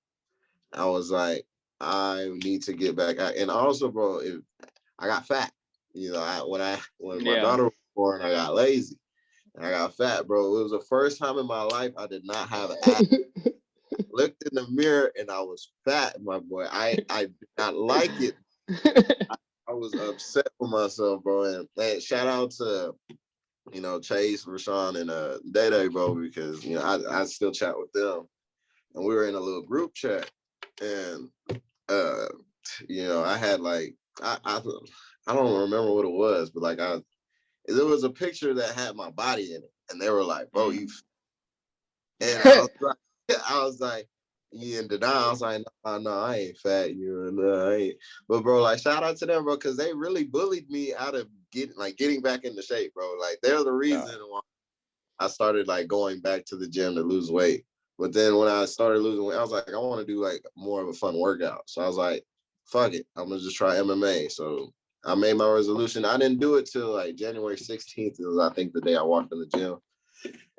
I was like, I need to get back. And also, bro, I got fat. When my Yeah. daughter was born, I got lazy and I got fat, bro. It was the first time in my life I did not have abs. Looked in the mirror and I was fat, my boy. I did not like it. I was upset with myself, bro. And shout out to Chase, Rashawn, and Day Day, bro, because I still chat with them, and we were in a little group chat, and uh I had like I don't remember what it was, but like there was a picture that had my body in it, and they were like, "Bro, you," Mm. and I was like, I was like, yeah, in denial. I was like, no, I ain't fat, no, I ain't. But bro, like, shout out to them, bro, because they really bullied me out of getting back into shape, bro. Like, they're the Yeah. reason why I started like going back to the gym to lose weight. But then when I started losing weight, I was like, I want to do like more of a fun workout. So I was like, fuck it, I'm gonna just try MMA. So I made my resolution. I didn't do it till like January 16th. It was, I think, the day I walked in the gym.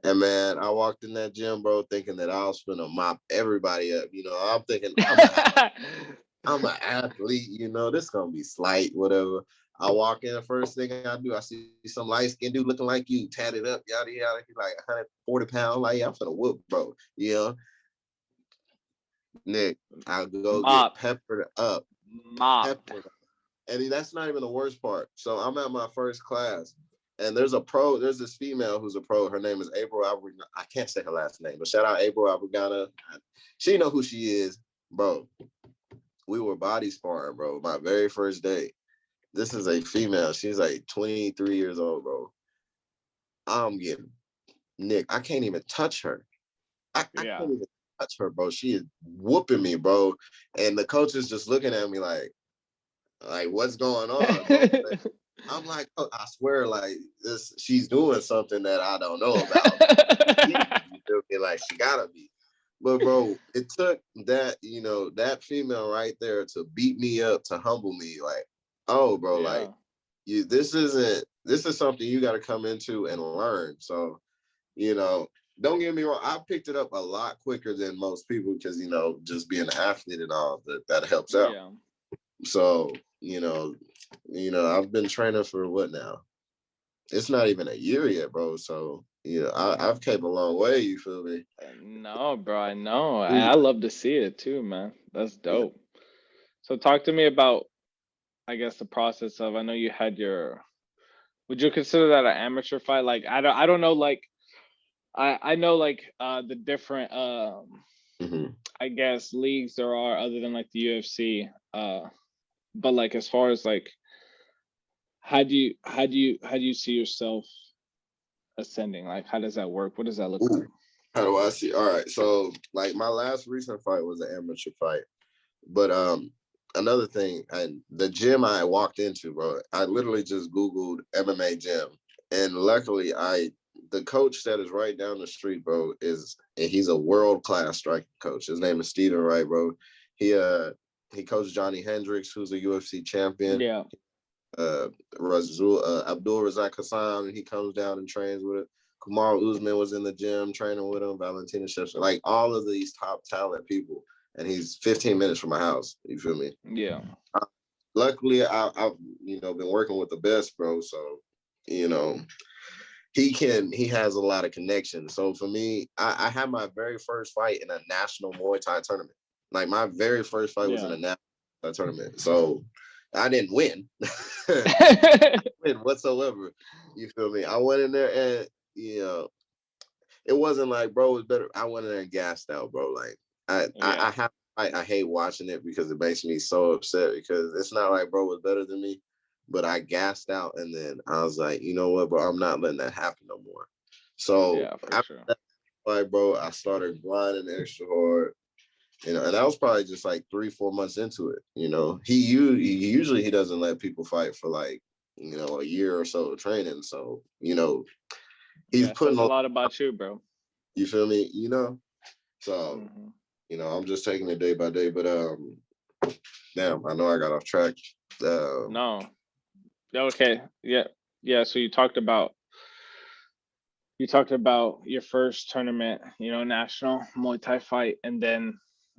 And man, I walked in that gym, bro, thinking that I was gonna mop everybody up. I'm thinking I'm an athlete, this gonna be slight, whatever. I walk in, the first thing I do, I see some light skinned dude looking like you, tatted up, yada yada. He's like 140 pounds. Like, yeah, I'm finna whoop, bro. Nick, I'll go get Mopped. peppered up, Mopped. peppered up. And that's not even the worst part. So I'm at my first class, and there's this female who's a pro. Her name is April Albergana. I can't say her last name, but shout out April Albergana. She know who she is, bro. We were body sparring, bro. My very first day. This is a female. She's like 23 years old, bro. I'm getting Nick. I can't even touch her. I Yeah. can't even touch her, bro. She is whooping me, bro. And the coach is just looking at me like, Like, what's going on, bro? Like, I'm like, oh, I swear, like this, she's doing something that I don't know about. You feel me? Like she gotta be. But bro, it took that, that female right there to beat me up, to humble me. Like, oh, bro, like Yeah. this is something you got to come into and learn. So, you know, don't get me wrong, I picked it up a lot quicker than most people because, just being an athlete and all that helps out. Yeah. So, I've been training for what now? It's not even a year yet, bro. So, I've came a long way, you feel me? No, bro, I know. Mm. I love to see it too, man. That's Yeah. dope. So talk to me about, I guess, the process of, I know you had your, would you consider that an amateur fight? Like I don't know, like I know like the different Hmm. I guess leagues there are other than like the UFC. But like as far as like how do you see yourself ascending? Like how does that work? What does that look Ooh, like? how do I see? All right. So, like, my last recent fight was an amateur fight. But another thing, the gym I walked into, bro, I literally just Googled MMA gym, and luckily, the coach that is right down the street, bro, he's a world class striking coach. His name is Steven Wright, bro. He coached Johnny Hendricks, who's a UFC champion. Yeah. Uh, Abdul Razak Hassan, and he comes down and trains with it. Kumar Usman was in the gym training with him. Valentina Shevchenko, like all of these top talent people, and he's 15 minutes from my house. You feel me? Yeah. Luckily, I've been working with the best, bro. So, you know, he has a lot of connections. So for me, I had my very first fight in a national Muay Thai tournament. Like my very first fight was in Yeah. a national Muay Thai tournament. So I didn't win. Win whatsoever. You feel me? I went in there and it wasn't like, bro, it was better. I went in there and gassed out, bro. Like Yeah. I hate watching it because it makes me so upset because it's not like bro was better than me, but I gassed out and then I was like, you know what, bro, I'm not letting that happen no more. So Yeah, for after sure. that fight, bro, I started grinding extra hard. And that was probably just like 3-4 months into it. He doesn't let people fight for like a year or so of training. So he's Yeah, it putting says a a lot about you, bro. you feel me? So Hmm. I'm just taking it day by day. But damn, I know I got off track. Um, No. Yeah, okay. Yeah. Yeah. So you talked about your first tournament, national Muay Thai fight, and then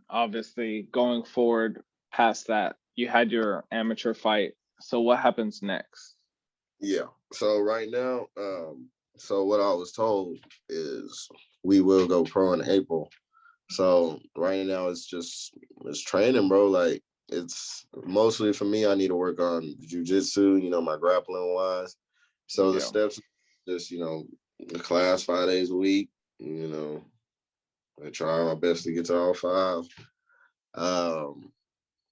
obviously going forward past that, you had your amateur fight. So what happens next? yeah. So right now, so what I was told is we will go pro in April. So right now it's training, bro. Like it's mostly for me. I need to work on jujitsu, my grappling wise. So the Yeah. steps, just the class 5 days a week. You know, I try my best to get to all five. Um,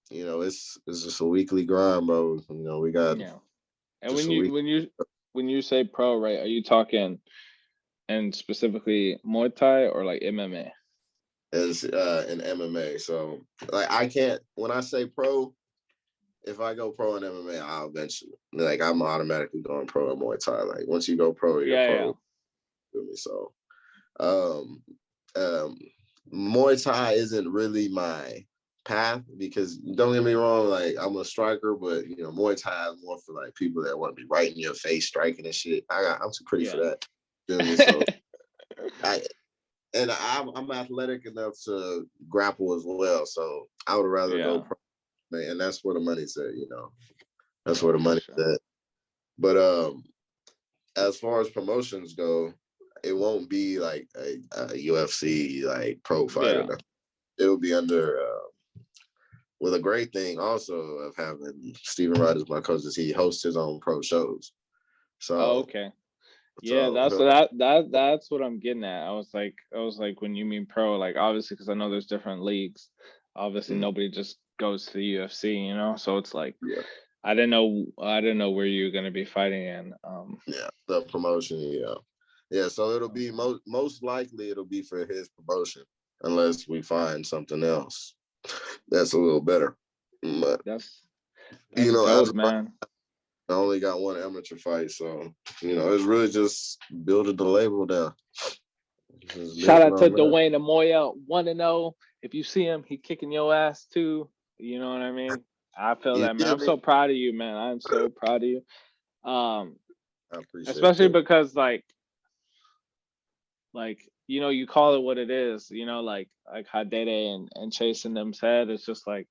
it's just a weekly grind, bro. We got Yeah. And just when a you week. when you when you say pro, right, are you talking and specifically Muay Thai or like MMA? As in MMA. So like I can't when I say pro, if I go pro in MMA, I'll eventually like I'm automatically going pro in Muay Thai. Like once you go pro, you're Yeah, yeah. pro. Feel me? So um um Muay Thai isn't really my path because don't get me wrong, like I'm a striker, but Muay Thai is more for like people that want to be right in your face striking and shit. I'm too pretty for Yeah. that. Feel me? So I I'm athletic enough to grapple as well. So I would rather go Yeah. pro, man, and that's where the money's at. That's where Yeah, the for money's sure. at. But as far as promotions go, it won't be like a UFC like pro fighter. Yeah. It'll be under with a great thing also of having Stephen Wright as my coach is he hosts his own pro shows. Oh, So okay. Yeah, so that's that's what I'm getting at. I was like, when you mean pro, like obviously because I know there's different leagues. Obviously, mm, nobody just goes to the UFC. So it's like yeah, I didn't know where you were gonna be fighting in. yeah, the promotion, yeah. Yeah, so it'll be Mhm. most likely it'll be for his promotion unless we find something else that's a little better. But That's That's As dope, of right, man. I only got one amateur fight, so it's really just building the label there. Just Shout building out to on that. Dwayne Amoyaw, 1-0. If you see him, he kicking your ass too. You know what I mean? I feel You that, man. feel I'm me? so proud of you, man. I'm so proud of you. Um, I appreciate Especially that. because you call it what it is, like how Dede and Chase and them said, it's just like,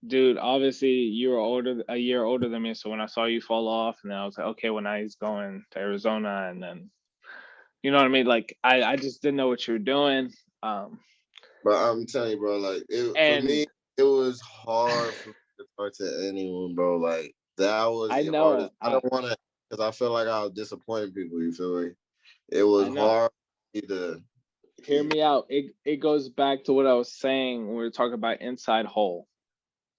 dude, obviously you were a year older than me. So when I saw you fall off, and then I was like, okay, well now he's going to Arizona, and then you know what I mean? Like I just didn't know what you were doing. But I'm telling you, bro, like for And me, it was hard for me to talk to anyone, bro. Like that was I the hardest. know, I don't want to, because I feel like I was disappointing people. You feel me? It was I know. hard to Hear me out. It goes back to what I was saying when we were talking about inside hole.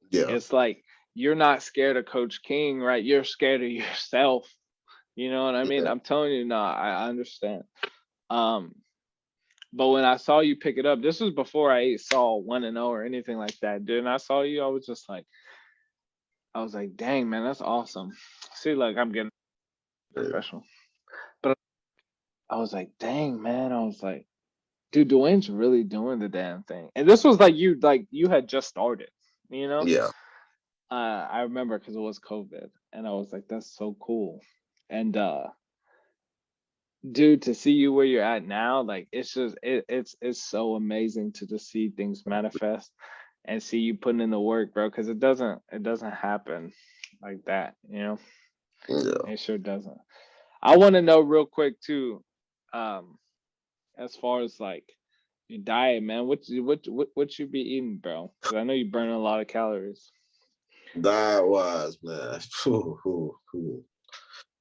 yeah, It's like you're not scared of Coach King, right? You're scared of yourself. You know what I mean? yeah, I'm telling you, no, I understand. Um, but when I saw you pick it up, this was before I saw 1-0 or anything like that, dude. And I saw you, I was like, dang, man, that's awesome. See, like I'm getting yeah. professional, but I was like, dang, man, I was like, dude, Dwayne's really doing the damn thing. And this was like you had just started, you know. Yeah. I remember because it was COVID, and I was like, that's so cool. And dude, to see you where you're at now, like it's just it's so amazing to just see things manifest and see you putting in the work, bro, because it doesn't happen like that, you know. Yeah. It sure doesn't. I want to know real quick too, um, as far as like your diet, man. What you be eating, bro? Because I know you burn a lot of calories. Diet wise, man.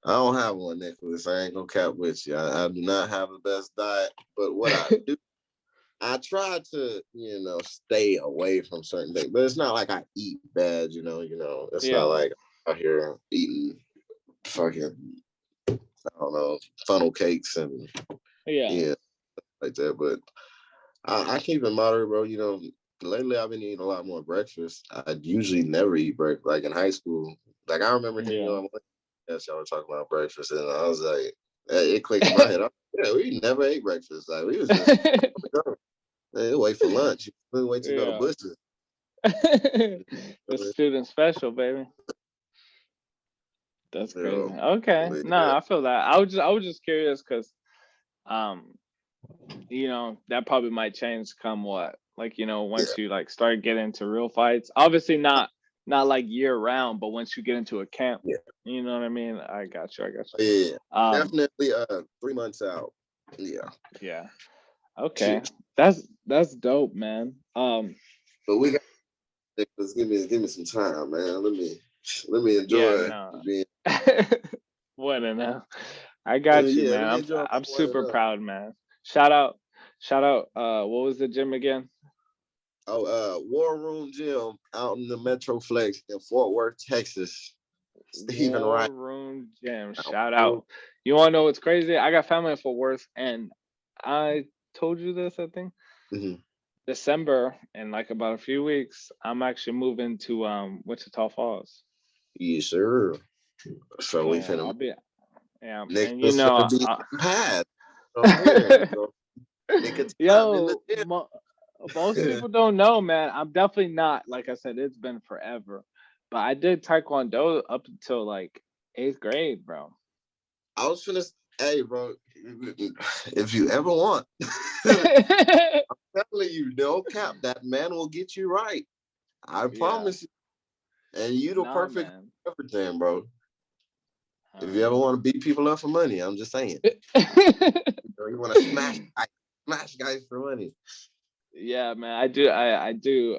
I don't have one, Nicholas. I ain't gonna cap with you. I do not have the best diet, but what I do, I try to, stay away from certain things. But it's not like I eat bad, It's not Yeah, like I'm out here eating fucking, I don't know, funnel cakes and yeah, yeah, like that. But I keep it moderate, bro. Lately I've been eating a lot more breakfast. I usually never eat breakfast. Like in high school, like I remember hearing you yeah. on yes, y'all were talking about breakfast, and I was like, it clicked in my head. Yeah, we never ate breakfast. Like we was just wait for lunch. We wait to go to Yeah. Bush's. The student special, baby. That's crazy. Yeah, Okay. No, yeah, I feel that. I was just curious because um, that probably might change come what? Like, yeah, once you like start getting into real fights. Obviously not like year round, but once you get into a camp, yeah, you know what I mean? I got you. I got yeah. you. Definitely 3 months out. Yeah. Yeah. Okay. Shit. That's dope, man. But we got Nicholas, give me some time, man. Let me Yeah, enjoy no. being What enough. I got you, yeah, man. let me enjoy my I'm one super and up. proud, man. Shout out, shout out. What was the gym again? Oh, War Room Gym out in the Metroflex in Fort Worth, Texas. Stephen Wright. War Room Gym. Shout out. You want to know what's crazy? I got family in Fort Worth, and I told you this. I think Mm-hmm. December, in like about a few weeks, I'm actually moving to Wichita Falls. Yes, sir. So we Yeah, finna I'll be. Yeah, and Nicholas finna be pad from here. We go nick of time in the yo, gym. most people don't know, man. I'm definitely not. Like I said, it's been forever, but I did Taekwondo up until like eighth grade, bro. I was finna hey bro, if you ever want, telling you, no cap, that man will get you right. I Yeah, promise you. And you the nah, perfect man. everything, bro. If you ever Um, want to beat people up for money, I'm just saying. You want to smash guys for money. yeah, man. I do. I do.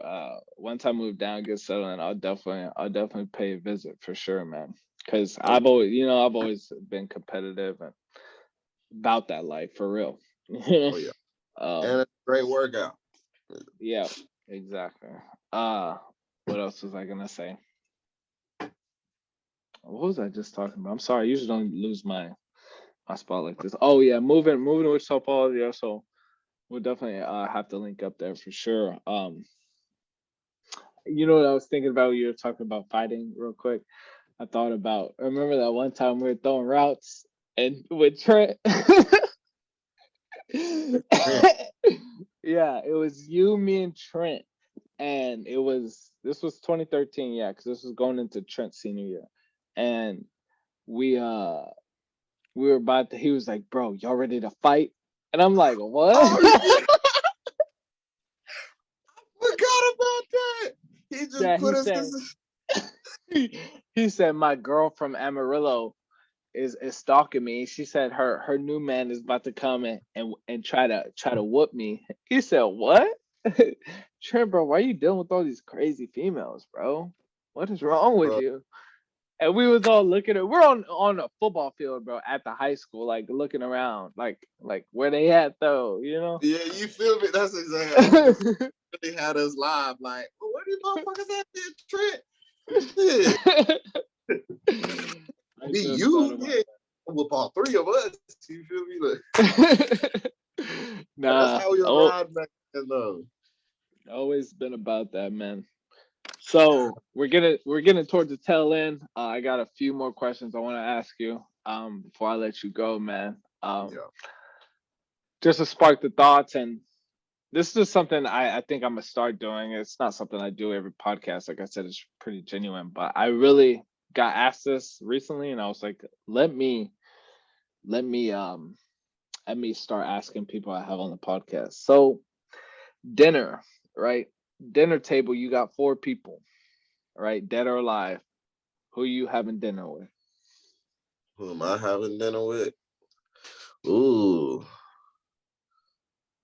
Once I move down, get settled, in, I'll definitely pay a visit for sure, man. Because Oh, I've always been competitive and about that life for real. oh yeah. And um, it's a great workout. yeah, exactly. Uh, what else was I gonna say? What was I just talking about? I'm sorry. I usually don't lose my spot like this. Oh yeah, moving to Wichita Falls. Yeah, so we'll definitely have to link up there for sure. You know what I was thinking about when you were talking about fighting real quick? I thought about, remember that one time we were throwing routes and with Trent? Yeah, it was you, me, and Trent. And this was 2013, yeah, because this was going into Trent's senior year. And we we were about to, he was like, bro, y'all ready to fight? And I'm like, what? Oh, yeah, forgot about that. He just Yeah, put he us said this. he said my girl from Amarillo is stalking me. She said her new man is about to come and try to whoop me. He said, what? Trent, bro, why are you dealing with all these crazy females, bro? What is wrong with Bro, you? And we was all looking at, we're on a football field, bro, at the high school, like looking around, like where they at though, you know? yeah, you feel me? That's exactly how he really had us live. Like, well, where these motherfuckers at there, Trent? Shit. I Be just thought you, about yeah. With all three of us, you feel me? Like, that. that's Nah, how we was oh, riding back then, though. always been about that, man. So we're getting towards the tail end. I got a few more questions I want to ask you before I let you go, man. Yeah. Just to spark the thoughts, and this is something I think I'm gonna start doing. It's not something I do every podcast. Like I said, it's pretty genuine, but I really got asked this recently, and I was like, let me let me start asking people I have on the podcast. So dinner, right? Dinner table, you got four people, right? Dead or alive. Who you having dinner with? Who am I having dinner with? Ooh.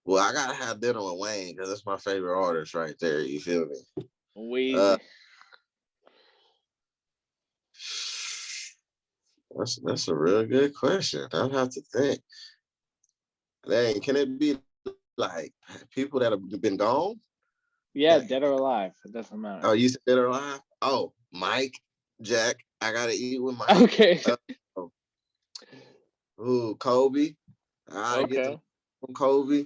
Well, I gotta have dinner with Wayne because that's my favorite artist right there. You feel me? Uh, Wheezy. that's a real good question. I'd have to think. Dang, can it be like people that have been gone? Yeah, That, dead or alive. It doesn't matter. oh, you said that alive? Oh, Mike, Jack. I gotta eat with Mike. Okay. Oh, ooh, Kobe. I get to Okay. from Kobe.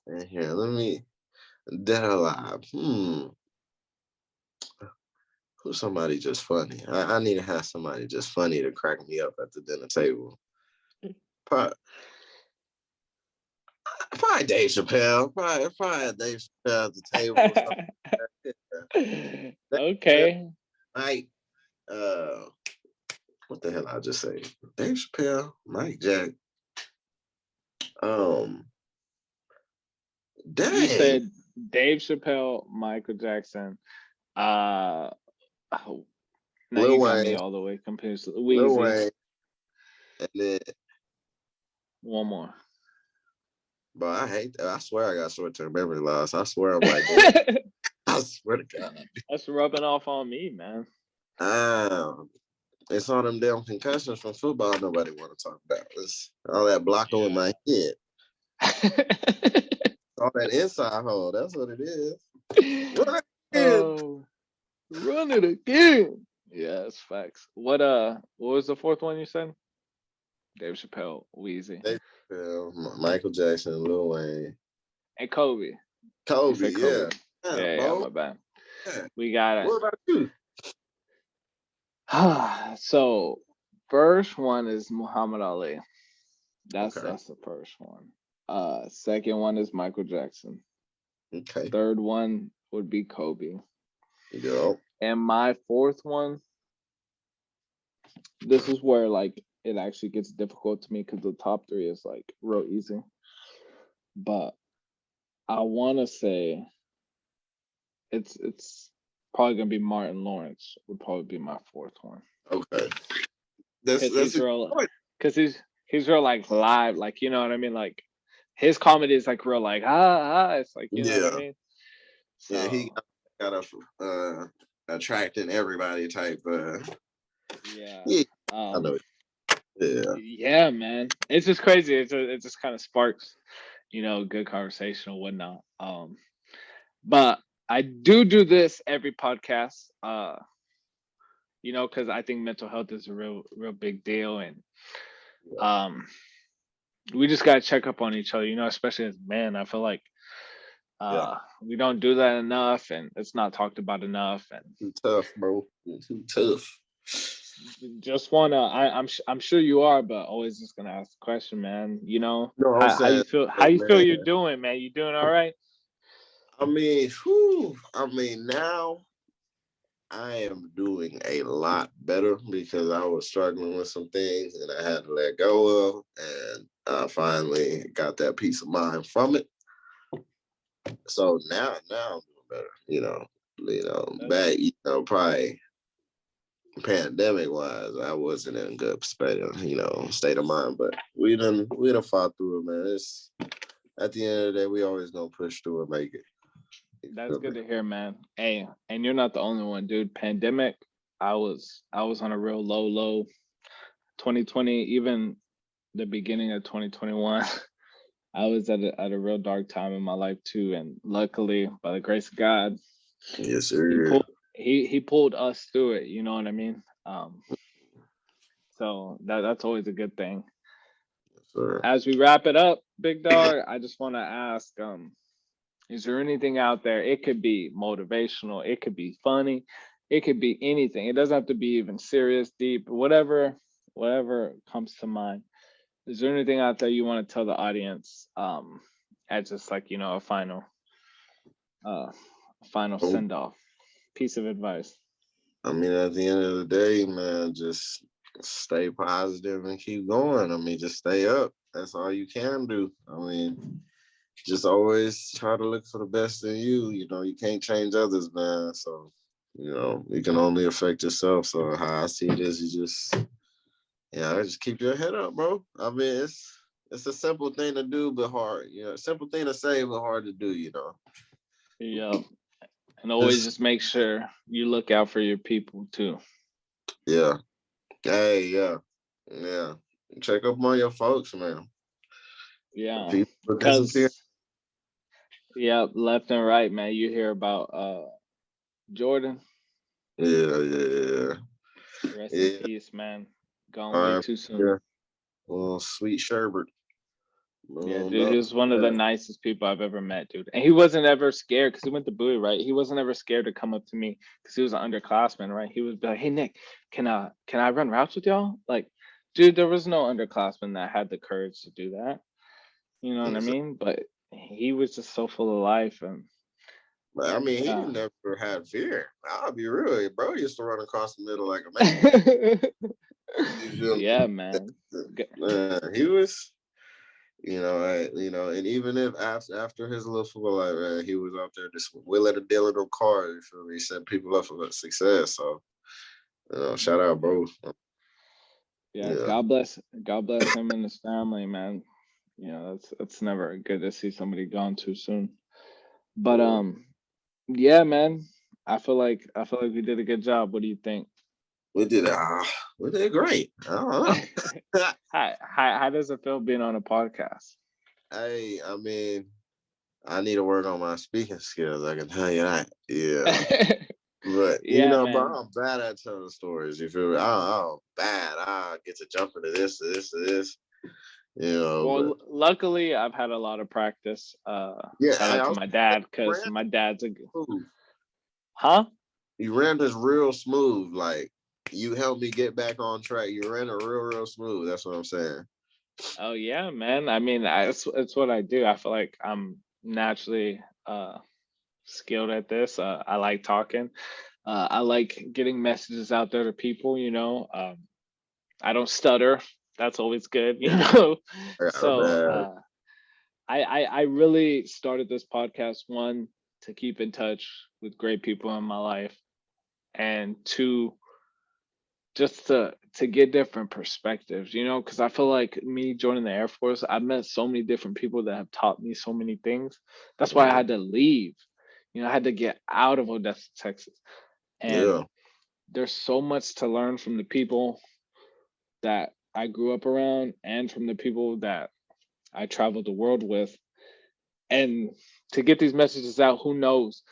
And here, let me dead or alive. Who's somebody just funny? I need to have somebody just funny to crack me up at the dinner table. Probably, probably Dave Chappelle. Probably Dave Chappelle at the table or something. Dave Chappelle, Okay. Mike, what the hell I just say? Dave Chappelle, Mike Jack. Um, You dang, said Dave Chappelle, Michael Jackson. Uh oh, now Lil you got me Wayne, all the way confused. Lil Wheezy. Wayne, and then, One more. bro, I hate that. I swear I got short term memory loss. I swear I'm like Dwayne. I swear to God. That's rubbing off on me, man. Um, it's all them damn concussions from football nobody want to talk about. It's all that blocking with my head. All that inside hole. That's what it is. Run again. Oh, run it again. Yeah, it's facts. What was the fourth one you said? Dave Chappelle, Wheezy, They Michael Jackson, Lil Wayne, and Kobe. You Kobe. said Yeah, Kobe. yeah, Yeah, yeah, bro. my bad. Yeah. We got What about you? it. So first one is Muhammad Ali. Okay. That's the first one. Second one is Michael Jackson. Okay. Third one would be Kobe. Yo. And my fourth one, this is where like it actually gets difficult to me because the top three is like real easy. But I want to say it's probably gonna be Martin Lawrence would probably be my fourth one Okay. That's because that's he's a good real point. because he's real like live, like you know what I mean, like his comedy is like real like it's like you know what I Yeah. mean. Yeah. He So got a attracting everybody type. yeah, Yeah. I um, know. Yeah. yeah, man, it's just crazy. It just kind of sparks, good conversation or whatnot. But I do this every podcast. Because I think mental health is a real big deal, and Yeah. um, we just gotta check up on each other. Especially as men, I feel like Yeah, We don't do that enough, and it's not talked about enough. And too tough, bro. You're too tough. just wanna, I'm sure you are, but always just gonna ask the question, man. You know, No, I'm how saying, you feel? How like, you feel man. you're doing, man? You doing all right? I mean, whew, I mean, now I am doing a lot better because I was struggling with some things and I had to let go of, and I finally got that peace of mind from it. So now I'm doing better. That's Back, probably pandemic wise, I wasn't in a good state of mind. But we done fought through it, man. It's at the end of the day, we always gonna push through and make it. You that's feel good me? to hear, man. Hey, and you're not the only one, dude. Pandemic, I was on a real low. 2020, even the beginning of 2021. I was at a real dark time in my life too, and luckily, by the grace of God, Yes, he sir. pulled he pulled us through it. You know what I mean? So that's always a good thing. Yes, sir. As we wrap it up, big dog, I just want to ask, is there anything out there? It could be motivational, it could be funny, it could be anything. It doesn't have to be even serious, deep, whatever comes to mind. Is there anything out there you want to tell the audience, as just like, uh, a final Oh, send off piece of advice? I mean, at the end of the day, man, just stay positive and keep going. I mean, just stay up. That's all you can do. I mean, just always try to look for the best in you. You can't change others, man. So, you can only affect yourself. So how I see it is you just keep your head up, bro. I mean, it's a simple thing to do, but hard. Simple thing to say, but hard to do. Yeah, and always Just just make sure you look out for your people too. yeah. Hey, yeah. Yeah. Check up on your folks, man. Yeah, People disappear. because yeah, left and right, man. You hear about Jordan. Yeah, yeah, Rest in yeah. peace, man. Gone way Yeah. too soon. Yeah. Well, sweet sherbet. Yeah, Well, dude, no. he was one of the Yeah. nicest people I've ever met, dude. And he wasn't ever scared because he went to Bowie, right? He wasn't ever scared to come up to me because he was an underclassman, right? He would be like, "Hey, Nick, can I run routes with y'all?" Like, dude, there was no underclassman that had the courage to do that. You know what I Yes, sir. mean? But he was just so full of life, and But I mean, he yeah. never had fear. I'll be real, bro. He used to run across the middle like a man. You feel Yeah, me? man. He was, and even if after his little football life, man, he was out there just willing to deal in them cars. You feel me? He set people up for success. So, shout out, Yeah, bro. yeah. Yeah. God bless him and his family, man. That's never good to see somebody gone too soon. But yeah, man. I feel like we did a good job. What do you think? We did we did great. I don't know. How does it feel being on a podcast? Hey, I mean, I need to work on my speaking skills. I can tell you that. Yeah. But Yeah, but man. I'm bad at telling stories. You feel me? I'm bad. I get to jump into this, to this, to this. Well, But luckily I've had a lot of practice. yeah, Shout out I to was my dad you because ran my dad's a smooth. huh? You ran this real smooth. Like you helped me get back on track. You ran it real smooth. That's what I'm saying. Oh yeah, man. I mean, it's what I do. I feel like I'm naturally skilled at this. I like talking. I like getting messages out there to people. I don't stutter. That's always good. Yeah, I got a So bad. I really started this podcast, one, to keep in touch with great people in my life, and two, just to get different perspectives, because I feel like me joining the Air Force, I've met so many different people that have taught me so many things. That's why I had to leave. I had to get out of Odessa, Texas. And Yeah. there's so much to learn from the people that I grew up around and from the people that I traveled the world with. And to get these messages out, who knows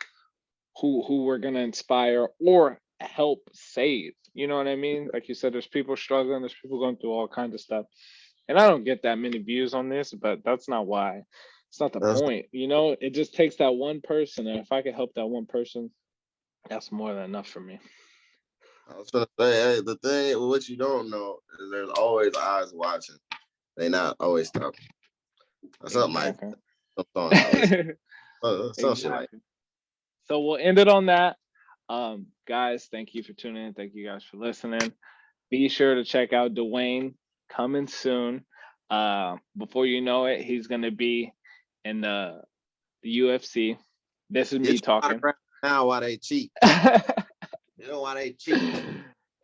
who we're gonna inspire or help save. You know what I mean? Like you said, there's people struggling, there's people going through all kinds of stuff. And I don't get that many views on this, but that's not why. It's not the That's, point, you know. It just takes that one person, and if I can help that one person, that's more than enough for me. I was gonna say, hey, the thing, what you don't know is there's always eyes watching. They not always talking. Or something like Exactly. that. Some song I listen. Some shit like Exactly. So we'll end it on that. Guys, thank you for tuning in. Thank you guys for listening. Be sure to check out Dwayne coming soon. Before you know it, he's gonna be in the UFC. This is me get your talking. autograph now while they cheat. You know why they cheat.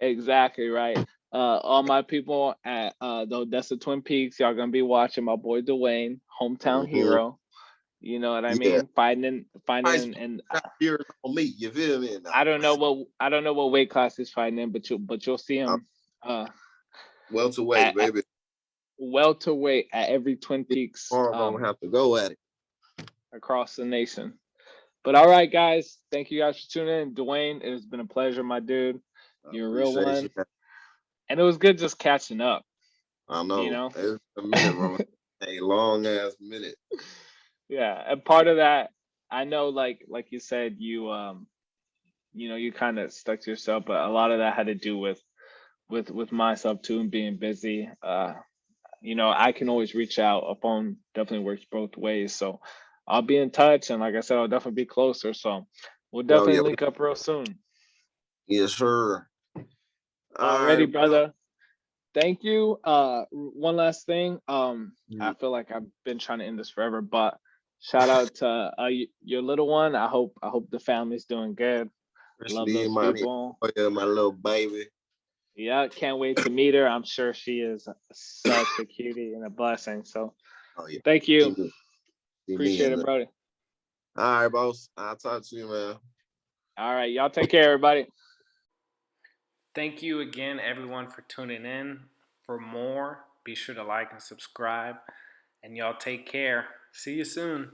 Exactly right. All my people at the Odessa Twin Peaks, y'all gonna be watching my boy Dwayne, hometown Mm-hmm. hero. You know what I Yeah. mean? Fighting, Price and years on me. You feel me? I don't know what weight class he's fighting in, but you'll see I'm him welterweight, at baby. welterweight at every Twin Peaks Arm gonna have to go at it. across the nation. But all right, guys, thank you guys for tuning in. Dwayne, it has been a pleasure, my dude. I You're a real appreciate one, you. and it was good just catching up. I You know. know. It's a minute, Roman. A long ass minute. Yeah, and part of that, I know, like you said, you know, you kind of stuck to yourself, but a lot of that had to do with myself too and being busy. You know, I can always reach out. A phone definitely works both ways, so I'll be in touch, and like I said, I'll definitely be closer. So we'll Yo, definitely yo, link up real soon. yes, sir. All right, Already, bro. brother. Thank you. One last thing. I Mm, feel like I've been trying to end this forever, but shout out to your little one. I hope the family's doing good. Love Especially those people. my little baby. Yeah, can't wait to meet her. I'm sure she is such a cutie and a blessing. So Oh yeah. thank See you. me, see me Appreciate in it, the. Brody. All right, boss. I'll talk to you, man. All right, y'all take care, everybody. Thank you again, everyone, for tuning in. For more, be sure to like and subscribe. And y'all take care. See you soon.